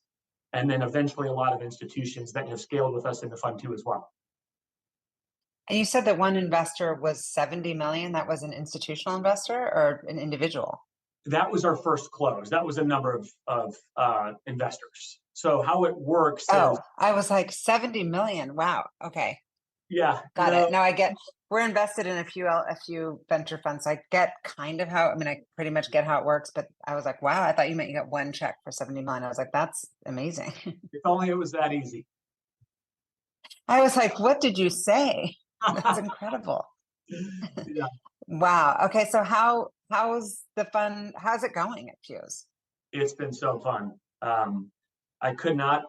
and then eventually a lot of institutions that have scaled with us in the fund too as well. And you said that one investor was 70 million. That was an institutional investor or an individual? That was our first close. That was a number of investors. So how it works is, I was like 70 million. Wow. Okay. Yeah. Got it. Now I get, we're invested in a few venture funds. So I get kind of how, I pretty much get how it works, but I was like, wow, I thought you meant you got one check for 70 million. I was like, that's amazing. If only it was that easy. I was like, what did you say? That's incredible. Yeah. Wow. Okay. So how's the fun? How's it going at FUSE? It's been so fun. I could not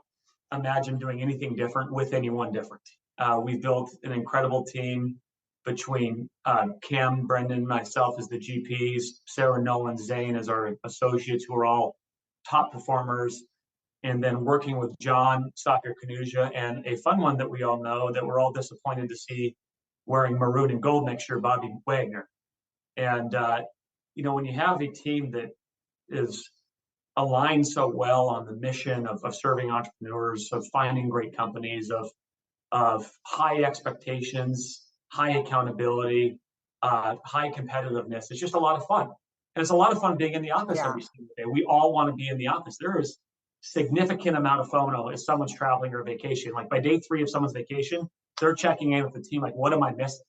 imagine doing anything different with anyone different. We've built an incredible team between Cam, Brendan, myself as the GPs, Sarah, Nolan, Zane as our associates, who are all top performers, and then working with John, Sakir Kanuja, and a fun one that we all know that we're all disappointed to see wearing maroon and gold next year, Bobby Wagner. And, when you have a team that is aligned so well on the mission of serving entrepreneurs, of finding great companies, of high expectations, high accountability, high competitiveness, it's just a lot of fun. And it's a lot of fun being in the office every single day. We all want to be in the office. There is significant amount of FOMO if someone's traveling or vacation. Like by day 3 of someone's vacation, they're checking in with the team, like, what am I missing?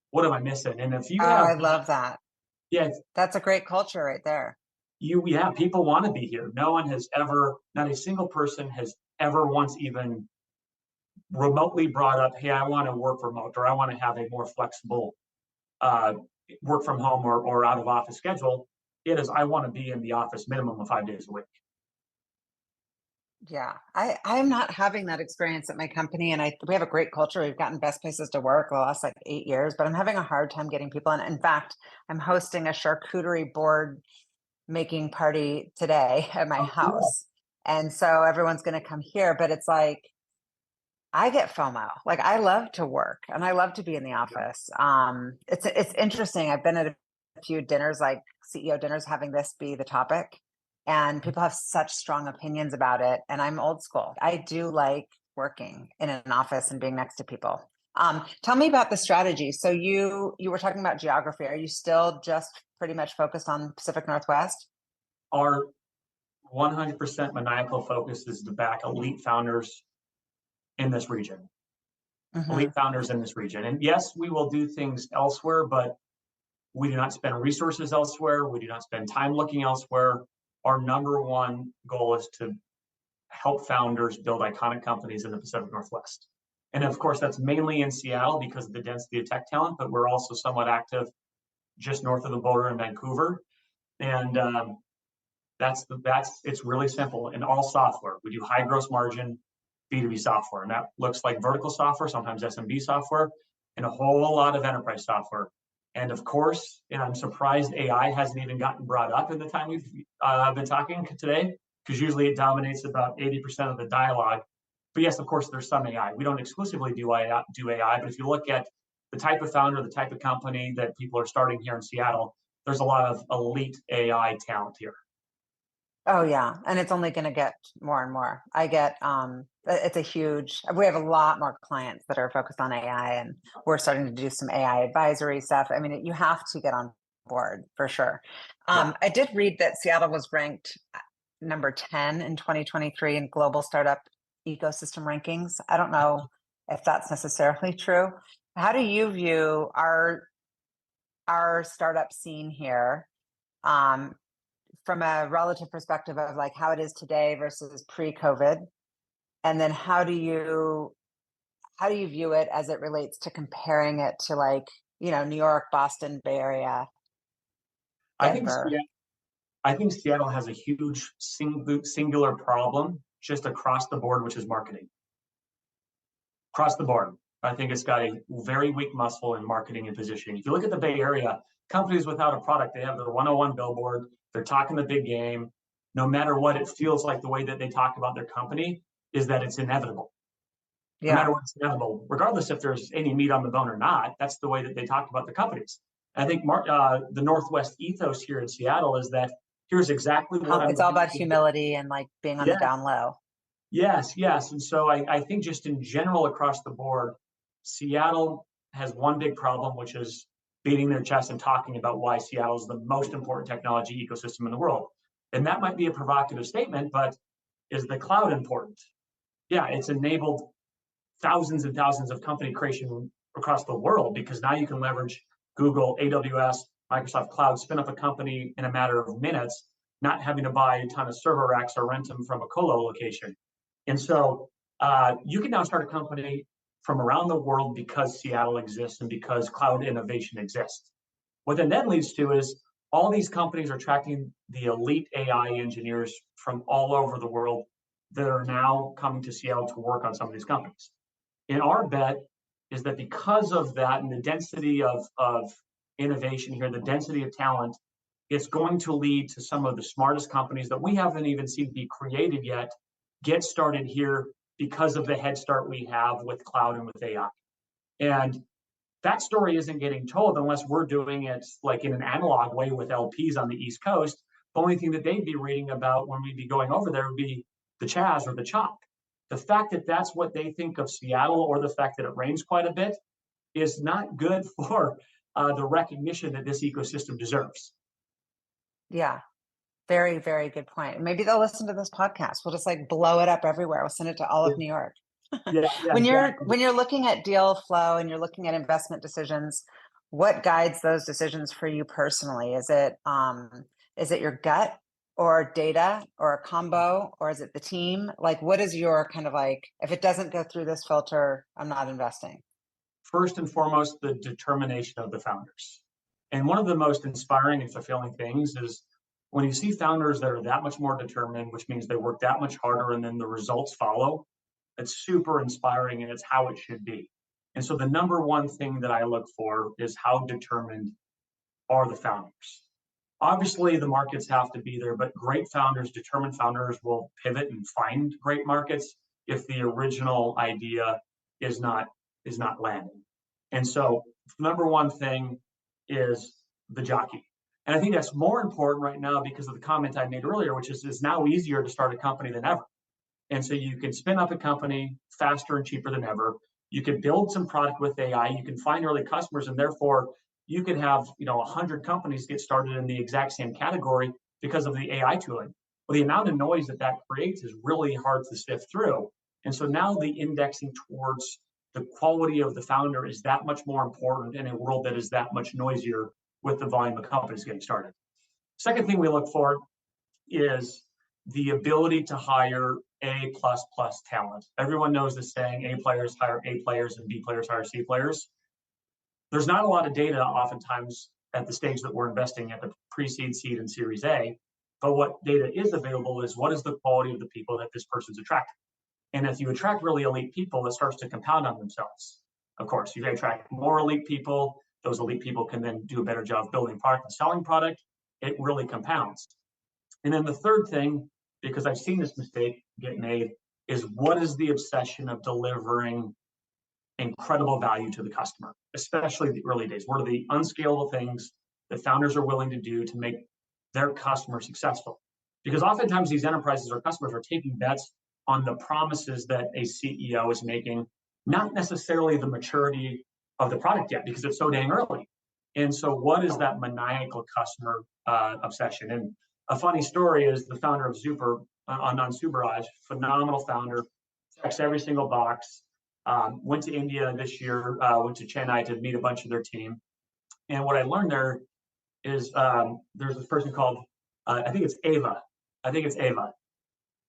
What am I missing? And if you I love that. Yeah. That's a great culture right there. People want to be here. No one has ever, not a single person has ever once even remotely brought up, hey, I want to work remote, or I want to have a more flexible work from home or out of office schedule. It is, I want to be in the office minimum of 5 days a week. Yeah, I'm not having that experience at my company, and we have a great culture. We've gotten best places to work the last 8 years, but I'm having a hard time getting people in. In fact, I'm hosting a charcuterie board making party today at my house. And so everyone's going to come here, but it's like, I get FOMO. Like, I love to work and I love to be in the office. It's interesting. I've been at a few dinners, like CEO dinners, having this be the topic, and people have such strong opinions about it. And I'm old school. I do like working in an office and being next to people. Tell me about the strategy. So you were talking about geography. Are you still just pretty much focused on Pacific Northwest? Our 100% maniacal focus is to back elite founders in this region. Mm-hmm. Elite founders in this region. And yes, we will do things elsewhere, but we do not spend resources elsewhere. We do not spend time looking elsewhere. Our number one goal is to help founders build iconic companies in the Pacific Northwest. And of course, that's mainly in Seattle because of the density of tech talent, but we're also somewhat active just north of the border in Vancouver. And it's really simple. In all software, we do high gross margin B2B software, and that looks like vertical software, sometimes SMB software, and a whole lot of enterprise software. And of course, and I'm surprised AI hasn't even gotten brought up in the time we've been talking today, because usually it dominates about 80% of the dialogue. But yes, of course, there's some AI. We don't exclusively do AI, but if you look at the type of founder, the type of company that people are starting here in Seattle, there's a lot of elite AI talent here. Oh yeah, and it's only going to get more and more. It's a huge. We have a lot more clients that are focused on AI, and we're starting to do some AI advisory stuff. I mean, you have to get on board for sure. Yeah. I did read that Seattle was ranked number 10 in 2023 in global startup ecosystem rankings. I don't know if that's necessarily true. How do you view our startup scene here? From a relative perspective of like how it is today versus pre-COVID, and then how do you view it as it relates to comparing it to like New York, Boston, Bay Area, I think Denver? I think Seattle has a huge singular problem just across the board, which is marketing. Across the board, I think it's got a very weak muscle in marketing and positioning. If you look at the Bay Area, companies without a product, they have their 101 billboard, they're talking the big game. No matter what, it feels like the way that they talk about their company is that it's inevitable. No Yeah. matter what, it's inevitable, regardless if there's any meat on the bone or not. That's the way that they talk about the companies. I think the Northwest ethos here in Seattle is that here's exactly what I'm. It's all about humility and like being on the Yeah, down low. yes. And so I think just in general across the board, Seattle has one big problem, which is beating their chest and talking about why Seattle is the most important technology ecosystem in the world. And that might be a provocative statement, but is the cloud important? Yeah, it's enabled thousands and thousands of company creation across the world because now you can leverage Google, AWS, Microsoft Cloud, spin up a company in a matter of minutes, not having to buy a ton of server racks or rent them from a colo location. And so you can now start a company from around the world because Seattle exists and because cloud innovation exists. What that then leads to is all these companies are attracting the elite AI engineers from all over the world that are now coming to Seattle to work on some of these companies. And our bet is that because of that and the density of innovation here, the density of talent, it's going to lead to some of the smartest companies that we haven't even seen be created yet get started here because of the head start we have with cloud and with AI. And that story isn't getting told unless we're doing it like in an analog way with LPs on the East Coast. The only thing that they'd be reading about when we'd be going over there would be the Chaz or the Chop. The fact that that's what they think of Seattle or the fact that it rains quite a bit is not good for the recognition that this ecosystem deserves. Yeah. Very, very good point. Maybe they'll listen to this podcast. We'll just like blow it up everywhere. We'll send it to all of New York. Yeah, When exactly. you're looking at deal flow and you're looking at investment decisions, what guides those decisions for you personally? Is it your gut or data or a combo, or is it the team? Like, what is your kind of like, if it doesn't go through this filter, I'm not investing? First and foremost, the determination of the founders. And one of the most inspiring and fulfilling things is when you see founders that are that much more determined, which means they work that much harder and then the results follow. It's super inspiring and it's how it should be. And so the number one thing that I look for is how determined are the founders. Obviously, the markets have to be there, but great founders, determined founders will pivot and find great markets if the original idea is not landing. And so number one thing is the jockey. And I think that's more important right now because of the comment I made earlier, which is it's now easier to start a company than ever. And so you can spin up a company faster and cheaper than ever. You could build some product with AI, you can find early customers, and therefore you could have 100 companies get started in the exact same category because of the AI tooling. Well, the amount of noise that that creates is really hard to sift through. And so now the indexing towards the quality of the founder is that much more important in a world that is that much noisier with the volume of companies getting started. Second thing we look for is the ability to hire A++ talent. Everyone knows the saying, A players hire A players and B players hire C players. There's not a lot of data oftentimes at the stage that we're investing at the pre-seed, seed, and Series A. But what data is available is what is the quality of the people that this person's attracting. And if you attract really elite people, it starts to compound on themselves. Of course, you attract more elite people. Those elite people can then do a better job building product and selling product. It really compounds. And then the third thing, because I've seen this mistake get made, is what is the obsession of delivering incredible value to the customer, especially the early days? What are the unscalable things that founders are willing to do to make their customer successful? Because oftentimes these enterprises or customers are taking bets on the promises that a CEO is making, not necessarily the maturity of the product yet, because it's so dang early. And so what is that maniacal customer obsession? And a funny story is the founder of Zuper, Anand Subaraj, phenomenal founder, checks every single box, went to India this year, went to Chennai to meet a bunch of their team. And what I learned there is there's this person called, I think it's Ava.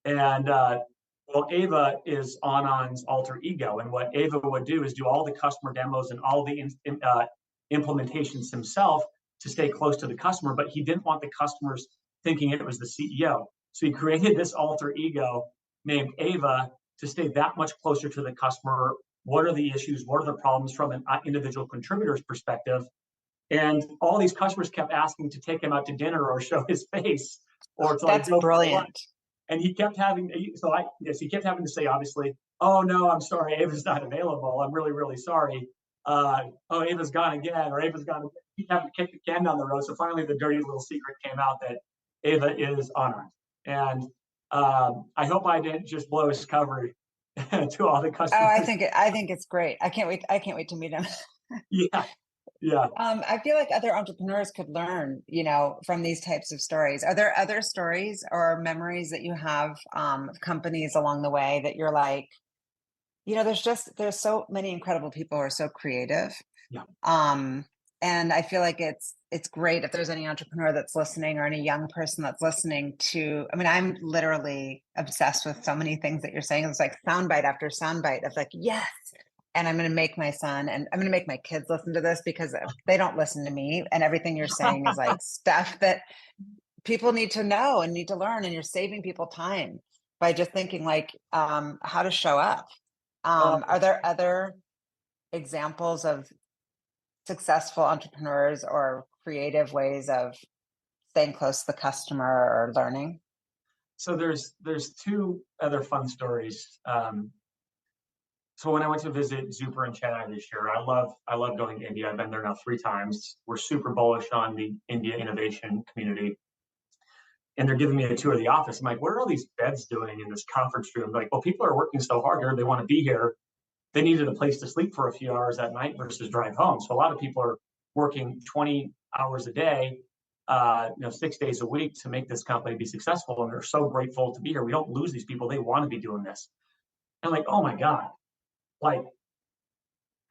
And well, Ava is Anand's alter ego. And what Ava would do is do all the customer demos and all the implementations himself to stay close to the customer, but he didn't want the customers thinking it was the CEO. So he created this alter ego named Ava to stay that much closer to the customer. What are the issues? What are the problems from an individual contributor's perspective? And all these customers kept asking to take him out to dinner or show his face or to That's brilliant. And he kept having, he kept having to say, obviously, oh no, I'm sorry, Ava's not available. I'm really, really sorry. Oh, Ava's gone again, or Ava's gone again. He kept having to kick the can down the road. So finally, the dirty little secret came out that Ava is Anand. And I hope I didn't just blow his cover to all the customers. Oh, I think it's great. I can't wait to meet him. Yeah. I feel like other entrepreneurs could learn, from these types of stories. Are there other stories or memories that you have of companies along the way that you're like, there's so many incredible people who are so creative. Yeah. And I feel like it's great if there's any entrepreneur that's listening or any young person that's listening to, I'm literally obsessed with so many things that you're saying. It's like soundbite after soundbite of like, yes. And I'm going to make my son and I'm going to make my kids listen to this because they don't listen to me. And everything you're saying is like stuff that people need to know and need to learn. And you're saving people time by just thinking like how to show up. Are there other examples of successful entrepreneurs or creative ways of staying close to the customer or learning? So there's two other fun stories. So when I went to visit Zuper and Chennai this year, I love going to India. I've been there now 3 times. We're super bullish on the India innovation community. And they're giving me a tour of the office. I'm like, what are all these beds doing in this conference room? Like, well, people are working so hard here. They want to be here. They needed a place to sleep for a few hours at night versus drive home. So a lot of people are working 20 hours a day, 6 days a week to make this company be successful. And they're so grateful to be here. We don't lose these people. They want to be doing this. I'm like, oh my God. Like,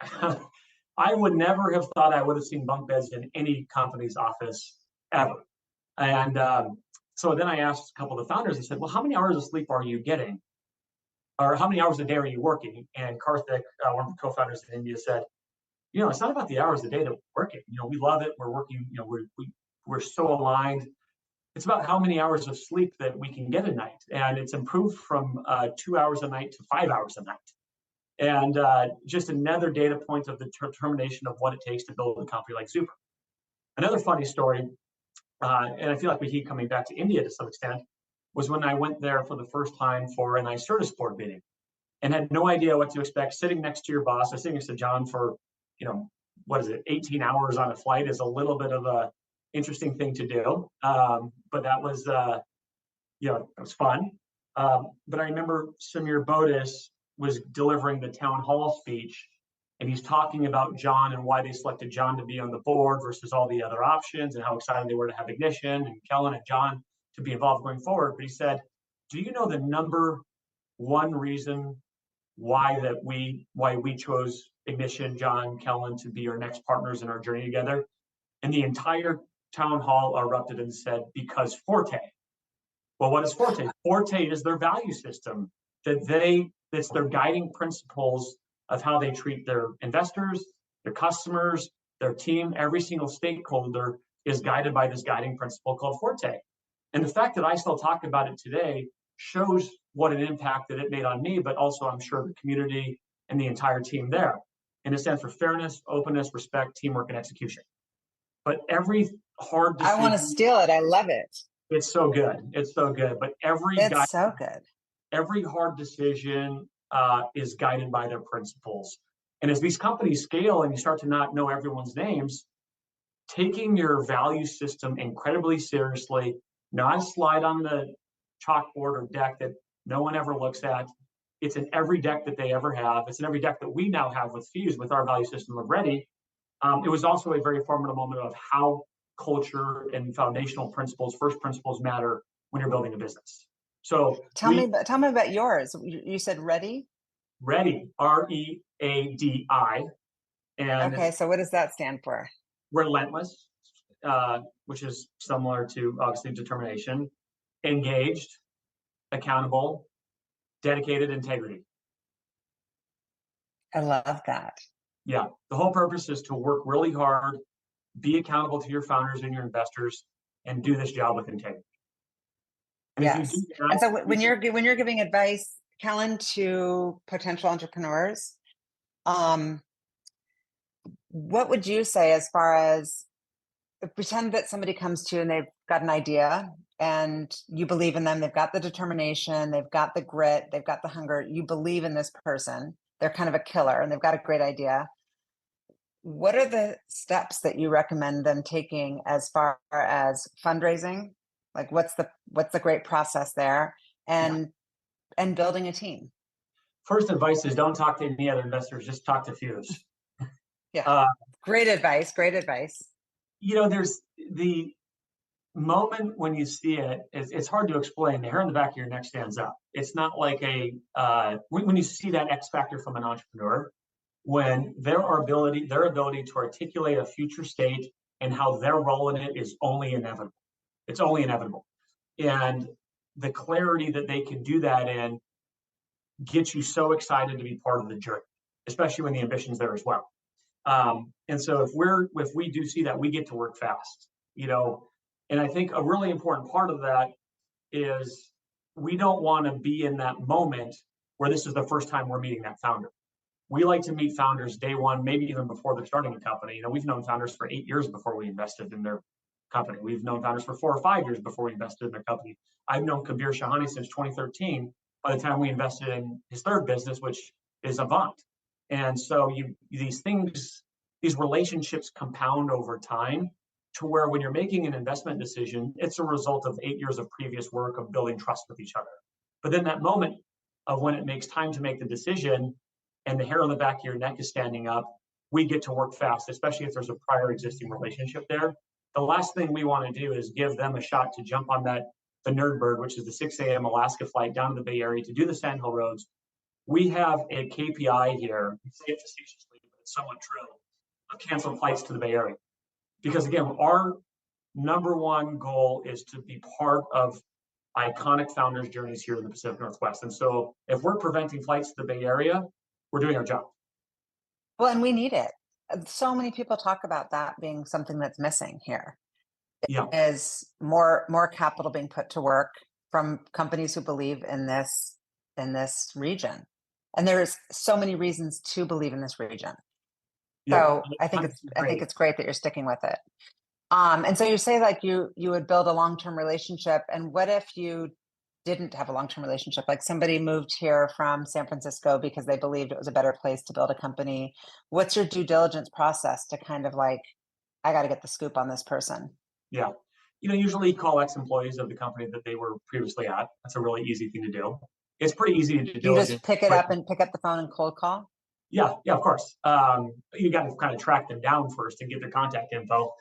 I would never have thought I would have seen bunk beds in any company's office ever. And so then I asked a couple of the founders, I said, well, how many hours of sleep are you getting? Or how many hours a day are you working? And Karthik, one of the co-founders in India, said, it's not about the hours a day that we're working. We love it. We're working, we're so aligned. It's about how many hours of sleep that we can get a night. And it's improved from 2 hours a night to 5 hours a night. And just another data point of the determination of what it takes to build a company like Zuper. Another funny story, and I feel like we keep coming back to India to some extent, was when I went there for the first time for an iCertis board meeting and had no idea what to expect. Sitting next to your boss, I was sitting next to John for, 18 hours on a flight is a little bit of a interesting thing to do. But that was, it was fun. But I remember Samir Bodis was delivering the town hall speech, and he's talking about John and why they selected John to be on the board versus all the other options, and how excited they were to have Ignition and Kellan and John to be involved going forward. But he said, "Do you know the number one reason why we chose Ignition, John, Kellan to be our next partners in our journey together?" And the entire town hall erupted and said, "Because Forte." Well, what is Forte? Forte is their value system it's their guiding principles of how they treat their investors, their customers, their team. Every single stakeholder is guided by this guiding principle called Forte. And the fact that I still talk about it today shows what an impact that it made on me, but also I'm sure the community and the entire team there. And it stands for fairness, openness, respect, teamwork, and execution. But every hard decision, I want to steal it. I love it. It's so good. It's so good. But It's so good. Every hard decision is guided by their principles. And as these companies scale and you start to not know everyone's names, taking your value system incredibly seriously, not a slide on the chalkboard or deck that no one ever looks at. It's in every deck that they ever have. It's in every deck that we now have with FUSE, with our value system of Ready. It was also a very formative moment of how culture and foundational principles, first principles, matter when you're building a business. So tell me about yours. You said Ready? Ready, READI. And okay, so what does that stand for? Relentless, which is similar to obviously determination, engaged, accountable, dedicated, integrity. I love that. Yeah, the whole purpose is to work really hard, be accountable to your founders and your investors, and do this job with integrity. And yes. And so when you're giving advice, Kellan, to potential entrepreneurs, what would you say as far as, pretend that somebody comes to you and they've got an idea and you believe in them, they've got the determination, they've got the grit, they've got the hunger, you believe in this person, they're kind of a killer and they've got a great idea. What are the steps that you recommend them taking as far as fundraising? Like what's the great process there, and building a team? First advice is don't talk to any other investors, just talk to FUSE. Yeah. Great advice. There's the moment when you see it, it's hard to explain. The hair on the back of your neck stands up. It's not like when you see that X factor from an entrepreneur, when their ability to articulate a future state and how their role in it is only inevitable. It's only inevitable. And the clarity that they can do that in gets you so excited to be part of the journey, especially when the ambition's there as well. And so if we do see that, we get to work fast, and I think a really important part of that is we don't want to be in that moment where this is the first time we're meeting that founder. We like to meet founders day one, maybe even before they're starting a company. We've known founders for 8 years before we invested in their company. We've known founders for 4 or 5 years before we invested in their company. I've known Kabir Shahani since 2013, by the time we invested in his third business, which is Avant. And so these relationships compound over time to where when you're making an investment decision, it's a result of 8 years of previous work of building trust with each other. But then that moment of when it makes time to make the decision and the hair on the back of your neck is standing up, we get to work fast, especially if there's a prior existing relationship there. The last thing we want to do is give them a shot to jump on the Nerdbird, which is the 6 a.m. Alaska flight down to the Bay Area to do the Sandhill Roads. We have a KPI here, we say it facetiously, but it's somewhat true, of canceled flights to the Bay Area. Because again, our number one goal is to be part of iconic founders' journeys here in the Pacific Northwest. And so if we're preventing flights to the Bay Area, we're doing our job. Well, and we need it. So many people talk about that being something that's missing here. Yeah. Is more capital being put to work from companies who believe in this region. And there's so many reasons to believe in this region. So I think it's great that you're sticking with it. And so you say like you would build a long-term relationship. And what if you didn't have a long-term relationship? Like somebody moved here from San Francisco because they believed it was a better place to build a company. What's your due diligence process to kind of like, I got to get the scoop on this person? Yeah. Usually call ex-employees of the company that they were previously at. That's a really easy thing to do. it's pretty easy to due You just diligence. pick it up and pick up the phone and cold call? Yeah, yeah, of course. You got to kind of track them down first and get their contact info.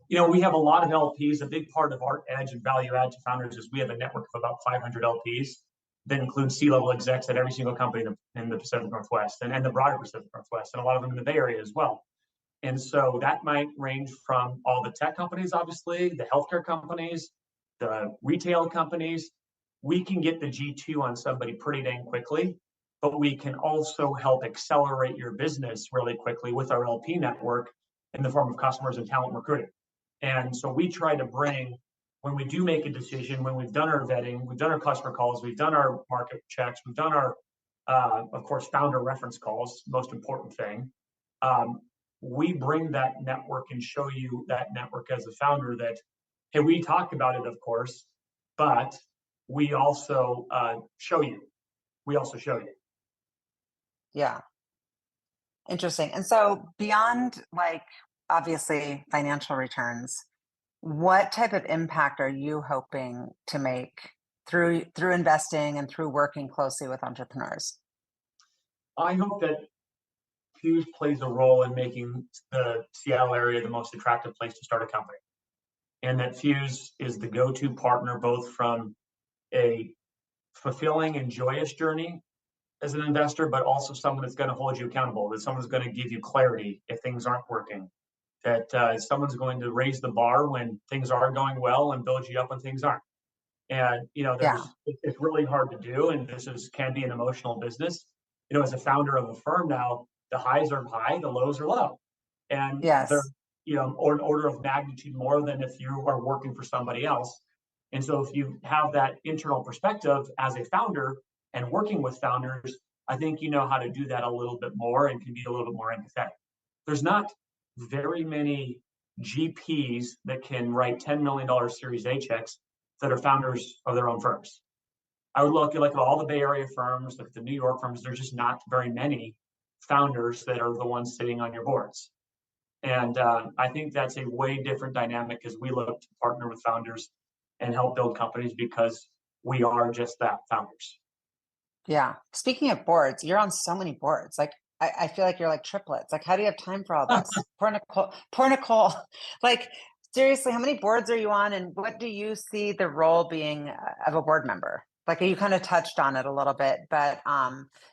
We have a lot of LPs. A big part of our edge and value add to founders is we have a network of about 500 LPs that includes C-level execs at every single company in the Pacific Northwest and the broader Pacific Northwest, and a lot of them in the Bay Area as well. And so that might range from all the tech companies, obviously, the healthcare companies, the retail companies. We can get the G2 on somebody pretty dang quickly, but we can also help accelerate your business really quickly with our LP network in the form of customers and talent recruiting. And so we try to bring, when we do make a decision, when we've done our vetting, we've done our customer calls, we've done our market checks, we've done our, of course, founder reference calls, most important thing. We bring that network and show you that network as a founder that, hey, we talk about it, of course, but we also show you. We also show you. Yeah. Interesting. And so beyond like obviously financial returns, what type of impact are you hoping to make through investing and through working closely with entrepreneurs? I hope that FUSE plays a role in making the Seattle area the most attractive place to start a company. And that FUSE is the go-to partner, both from a fulfilling and joyous journey as an investor, but also someone that's going to hold you accountable, that someone's going to give you clarity if things aren't working, that someone's going to raise the bar when things are going well and build you up when things aren't. And, Yeah. it's really hard to do. And can be an emotional business. As a founder of a firm now, the highs are high, the lows are low. And they're, Yes. or an order of magnitude more than if you are working for somebody else. And so if you have that internal perspective as a founder and working with founders, I think you know how to do that a little bit more and can be a little bit more empathetic. There's not very many GPs that can write $10 million Series A checks that are founders of their own firms. I would look at all the Bay Area firms, look at the New York firms. There's just not very many founders that are the ones sitting on your boards. And I think that's a way different dynamic as we look to partner with founders and help build companies because we are just that, founders. Yeah. Speaking of boards, you're on so many boards. Like I feel like you're like triplets. Like, how do you have time for all this? Poor Nicole. Like, seriously, how many boards are you on, and what do you see the role being of a board member? Like, you kind of touched on it a little bit, but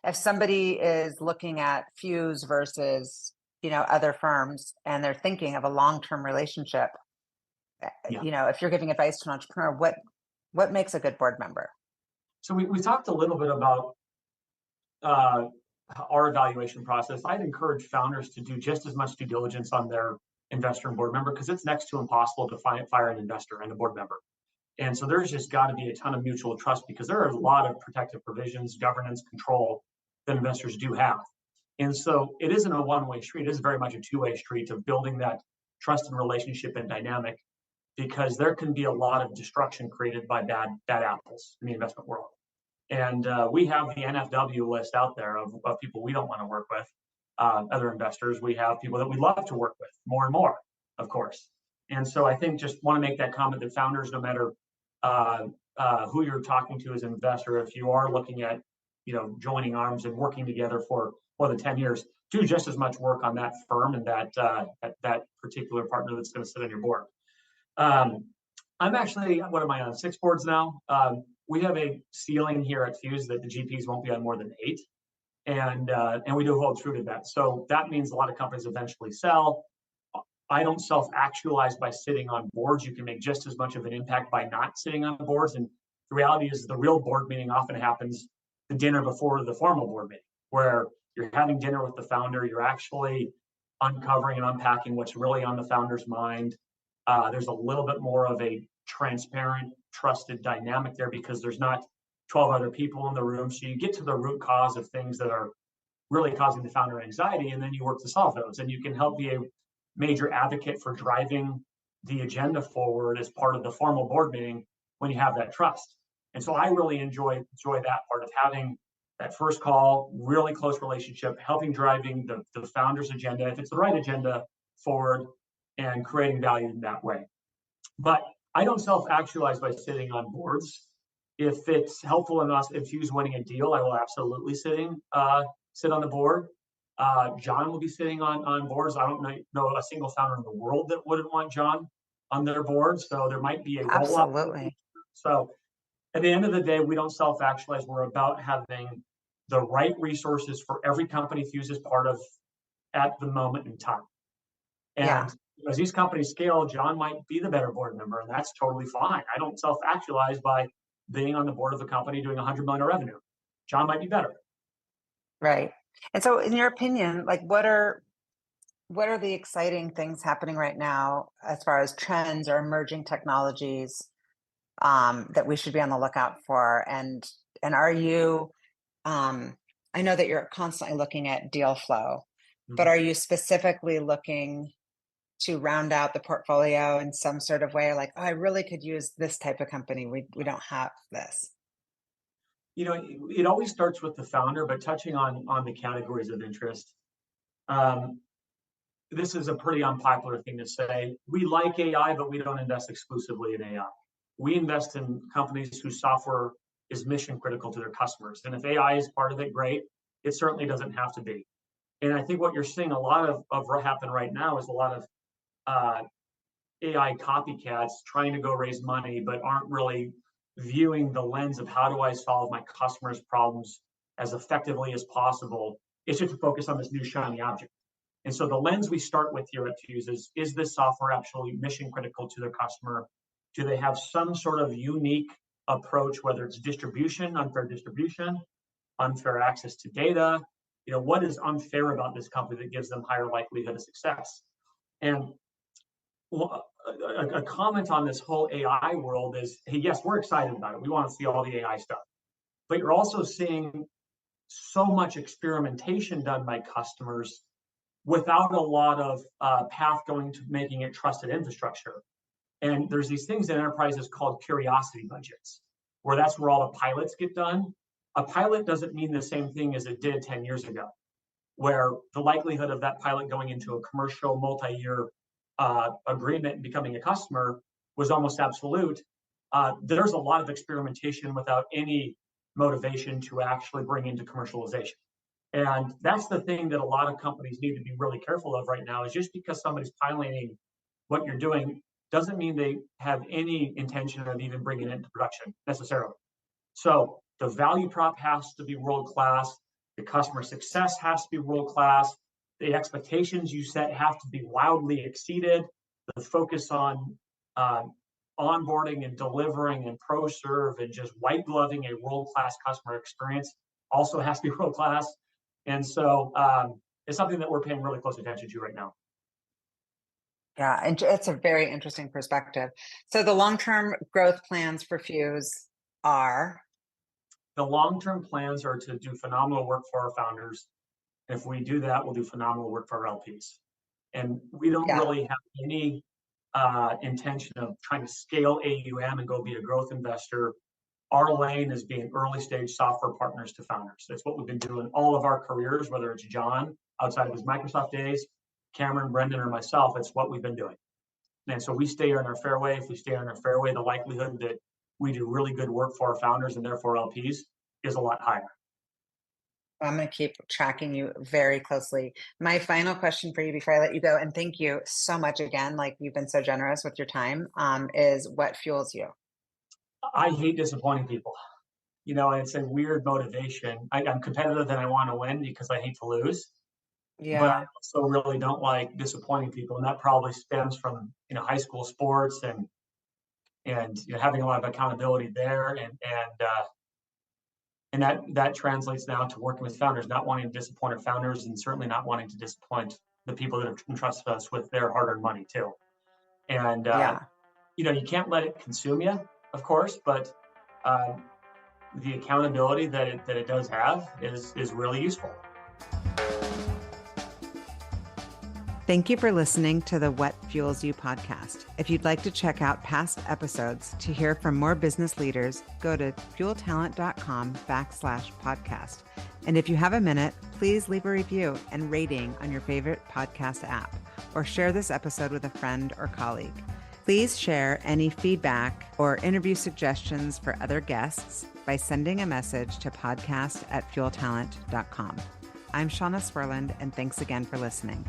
if somebody is looking at FUSE versus other firms and they're thinking of a long-term relationship, Yeah. if you're giving advice to an entrepreneur, what makes a good board member? So we talked a little bit about our evaluation process. I'd encourage founders to do just as much due diligence on their investor and board member because it's next to impossible to fire an investor and a board member. And so there's just got to be a ton of mutual trust because there are a lot of protective provisions, governance, control that investors do have. And so it isn't a one-way street. It is very much a two-way street of building that trust and relationship and dynamic because there can be a lot of destruction created by bad apples in the investment world. And we have the NFW list out there of people we don't want to work with, other investors. We have people that we love to work with more and more, of course. And so I think just want to make that comment that founders, no matter who you're talking to as an investor, if you are looking at, joining arms and working together for more than 10 years, do just as much work on that firm and that particular partner that's going to sit on your board. I'm actually, what am I on, 6 boards now? We have a ceiling here at FUSE that the GPs won't be on more than 8. And we do hold true to that. So that means a lot of companies eventually sell. I don't self-actualize by sitting on boards. You can make just as much of an impact by not sitting on boards. And the reality is the real board meeting often happens the dinner before the formal board meeting, where you're having dinner with the founder. You're actually uncovering and unpacking what's really on the founder's mind. There's a little bit more of a transparent, trusted dynamic there because there's not 12 other people in the room. So you get to the root cause of things that are really causing the founder anxiety, and then you work to solve those. And you can help be a major advocate for driving the agenda forward as part of the formal board meeting when you have that trust. And so I really enjoy that part of having that first call, really close relationship, helping driving the founder's agenda, if it's the right agenda, forward and creating value in that way. But I don't self-actualize by sitting on boards. If it's helpful in us, if FUSE winning a deal, I will absolutely sit on the board. John will be sitting on boards. I don't know a single founder in the world that wouldn't want John on their board. So there might be a roll up. Absolutely. So at the end of the day, we don't self-actualize. We're about having the right resources for every company FUSE is part of at the moment in time. And as these companies scale, John might be the better board member, and that's totally fine. I don't self-actualize by being on the board of a company doing 100 million in revenue. John might be better. Right. And so in your opinion, like what are the exciting things happening right now as far as trends or emerging technologies that we should be on the lookout for? And are you, I know that you're constantly looking at deal flow, but are you specifically looking to round out the portfolio in some sort of way? Like, oh, I really could use this type of company. We don't have this. You know, it always starts with the founder, but touching on the categories of interest. This is a pretty unpopular thing to say. We like AI, but we don't invest exclusively in AI. We invest in companies whose software is mission critical to their customers. And if AI is part of it, great. It certainly doesn't have to be. And I think what you're seeing a lot of what happen right now is a lot of AI copycats trying to go raise money, but aren't really viewing the lens of how do I solve my customers' problems as effectively as possible. It's just to focus on this new shiny object. And so the lens we start with here at FUSE is this software actually mission critical to their customer? Do they have some sort of unique approach, whether it's distribution, unfair access to data? You know, what is unfair about this company that gives them higher likelihood of success? And a comment on this whole AI world is, hey, yes, we're excited about it. We want to see all the AI stuff. But you're also seeing so much experimentation done by customers without a lot of path going to making it trusted infrastructure. And there's these things in enterprises called curiosity budgets, where that's where all the pilots get done. A pilot doesn't mean the same thing as it did 10 years ago, where the likelihood of that pilot going into a commercial multi-year agreement and becoming a customer was almost absolute. There's a lot of experimentation without any motivation to actually bring into commercialization. And that's the thing that a lot of companies need to be really careful of right now, is just because somebody's piloting what you're doing doesn't mean they have any intention of even bringing it into production necessarily. So the value prop has to be world-class. The customer success has to be world-class. The expectations you set have to be wildly exceeded. The focus on onboarding and delivering and pro serve and just white gloving a world-class customer experience also has to be world-class. And so it's something that we're paying really close attention to right now. Yeah, and it's a very interesting perspective. So the long-term growth plans for FUSE are? The long-term plans are to do phenomenal work for our founders. If we do that, we'll do phenomenal work for our LPs. And we don't really have any intention of trying to scale AUM and go be a growth investor. Our lane is being early stage software partners to founders. That's what we've been doing all of our careers, whether it's John outside of his Microsoft days, Cameron, Brendan, or myself. It's what we've been doing. And so we stay on our fairway. If we stay on our fairway, the likelihood that we do really good work for our founders and therefore LPs is a lot higher. I'm going to keep tracking you very closely. My final question for you before I let you go, and thank you so much again, like you've been so generous with your time, is what fuels you? I hate disappointing people. You know, it's a weird motivation. I'm competitive and I want to win because I hate to lose. Yeah. But I also really don't like disappointing people. And that probably stems from, high school sports and having a lot of accountability there. And that translates now to working with founders, not wanting to disappoint our founders and certainly not wanting to disappoint the people that have entrusted us with their hard-earned money too. And, you can't let it consume you, of course, but the accountability that it does have is really useful. Thank you for listening to the What Fuels You podcast. If you'd like to check out past episodes to hear from more business leaders, go to fueltalent.com/podcast. And if you have a minute, please leave a review and rating on your favorite podcast app, or share this episode with a friend or colleague. Please share any feedback or interview suggestions for other guests by sending a message to podcast@fueltalent.com. I'm Shauna Swerland, and thanks again for listening.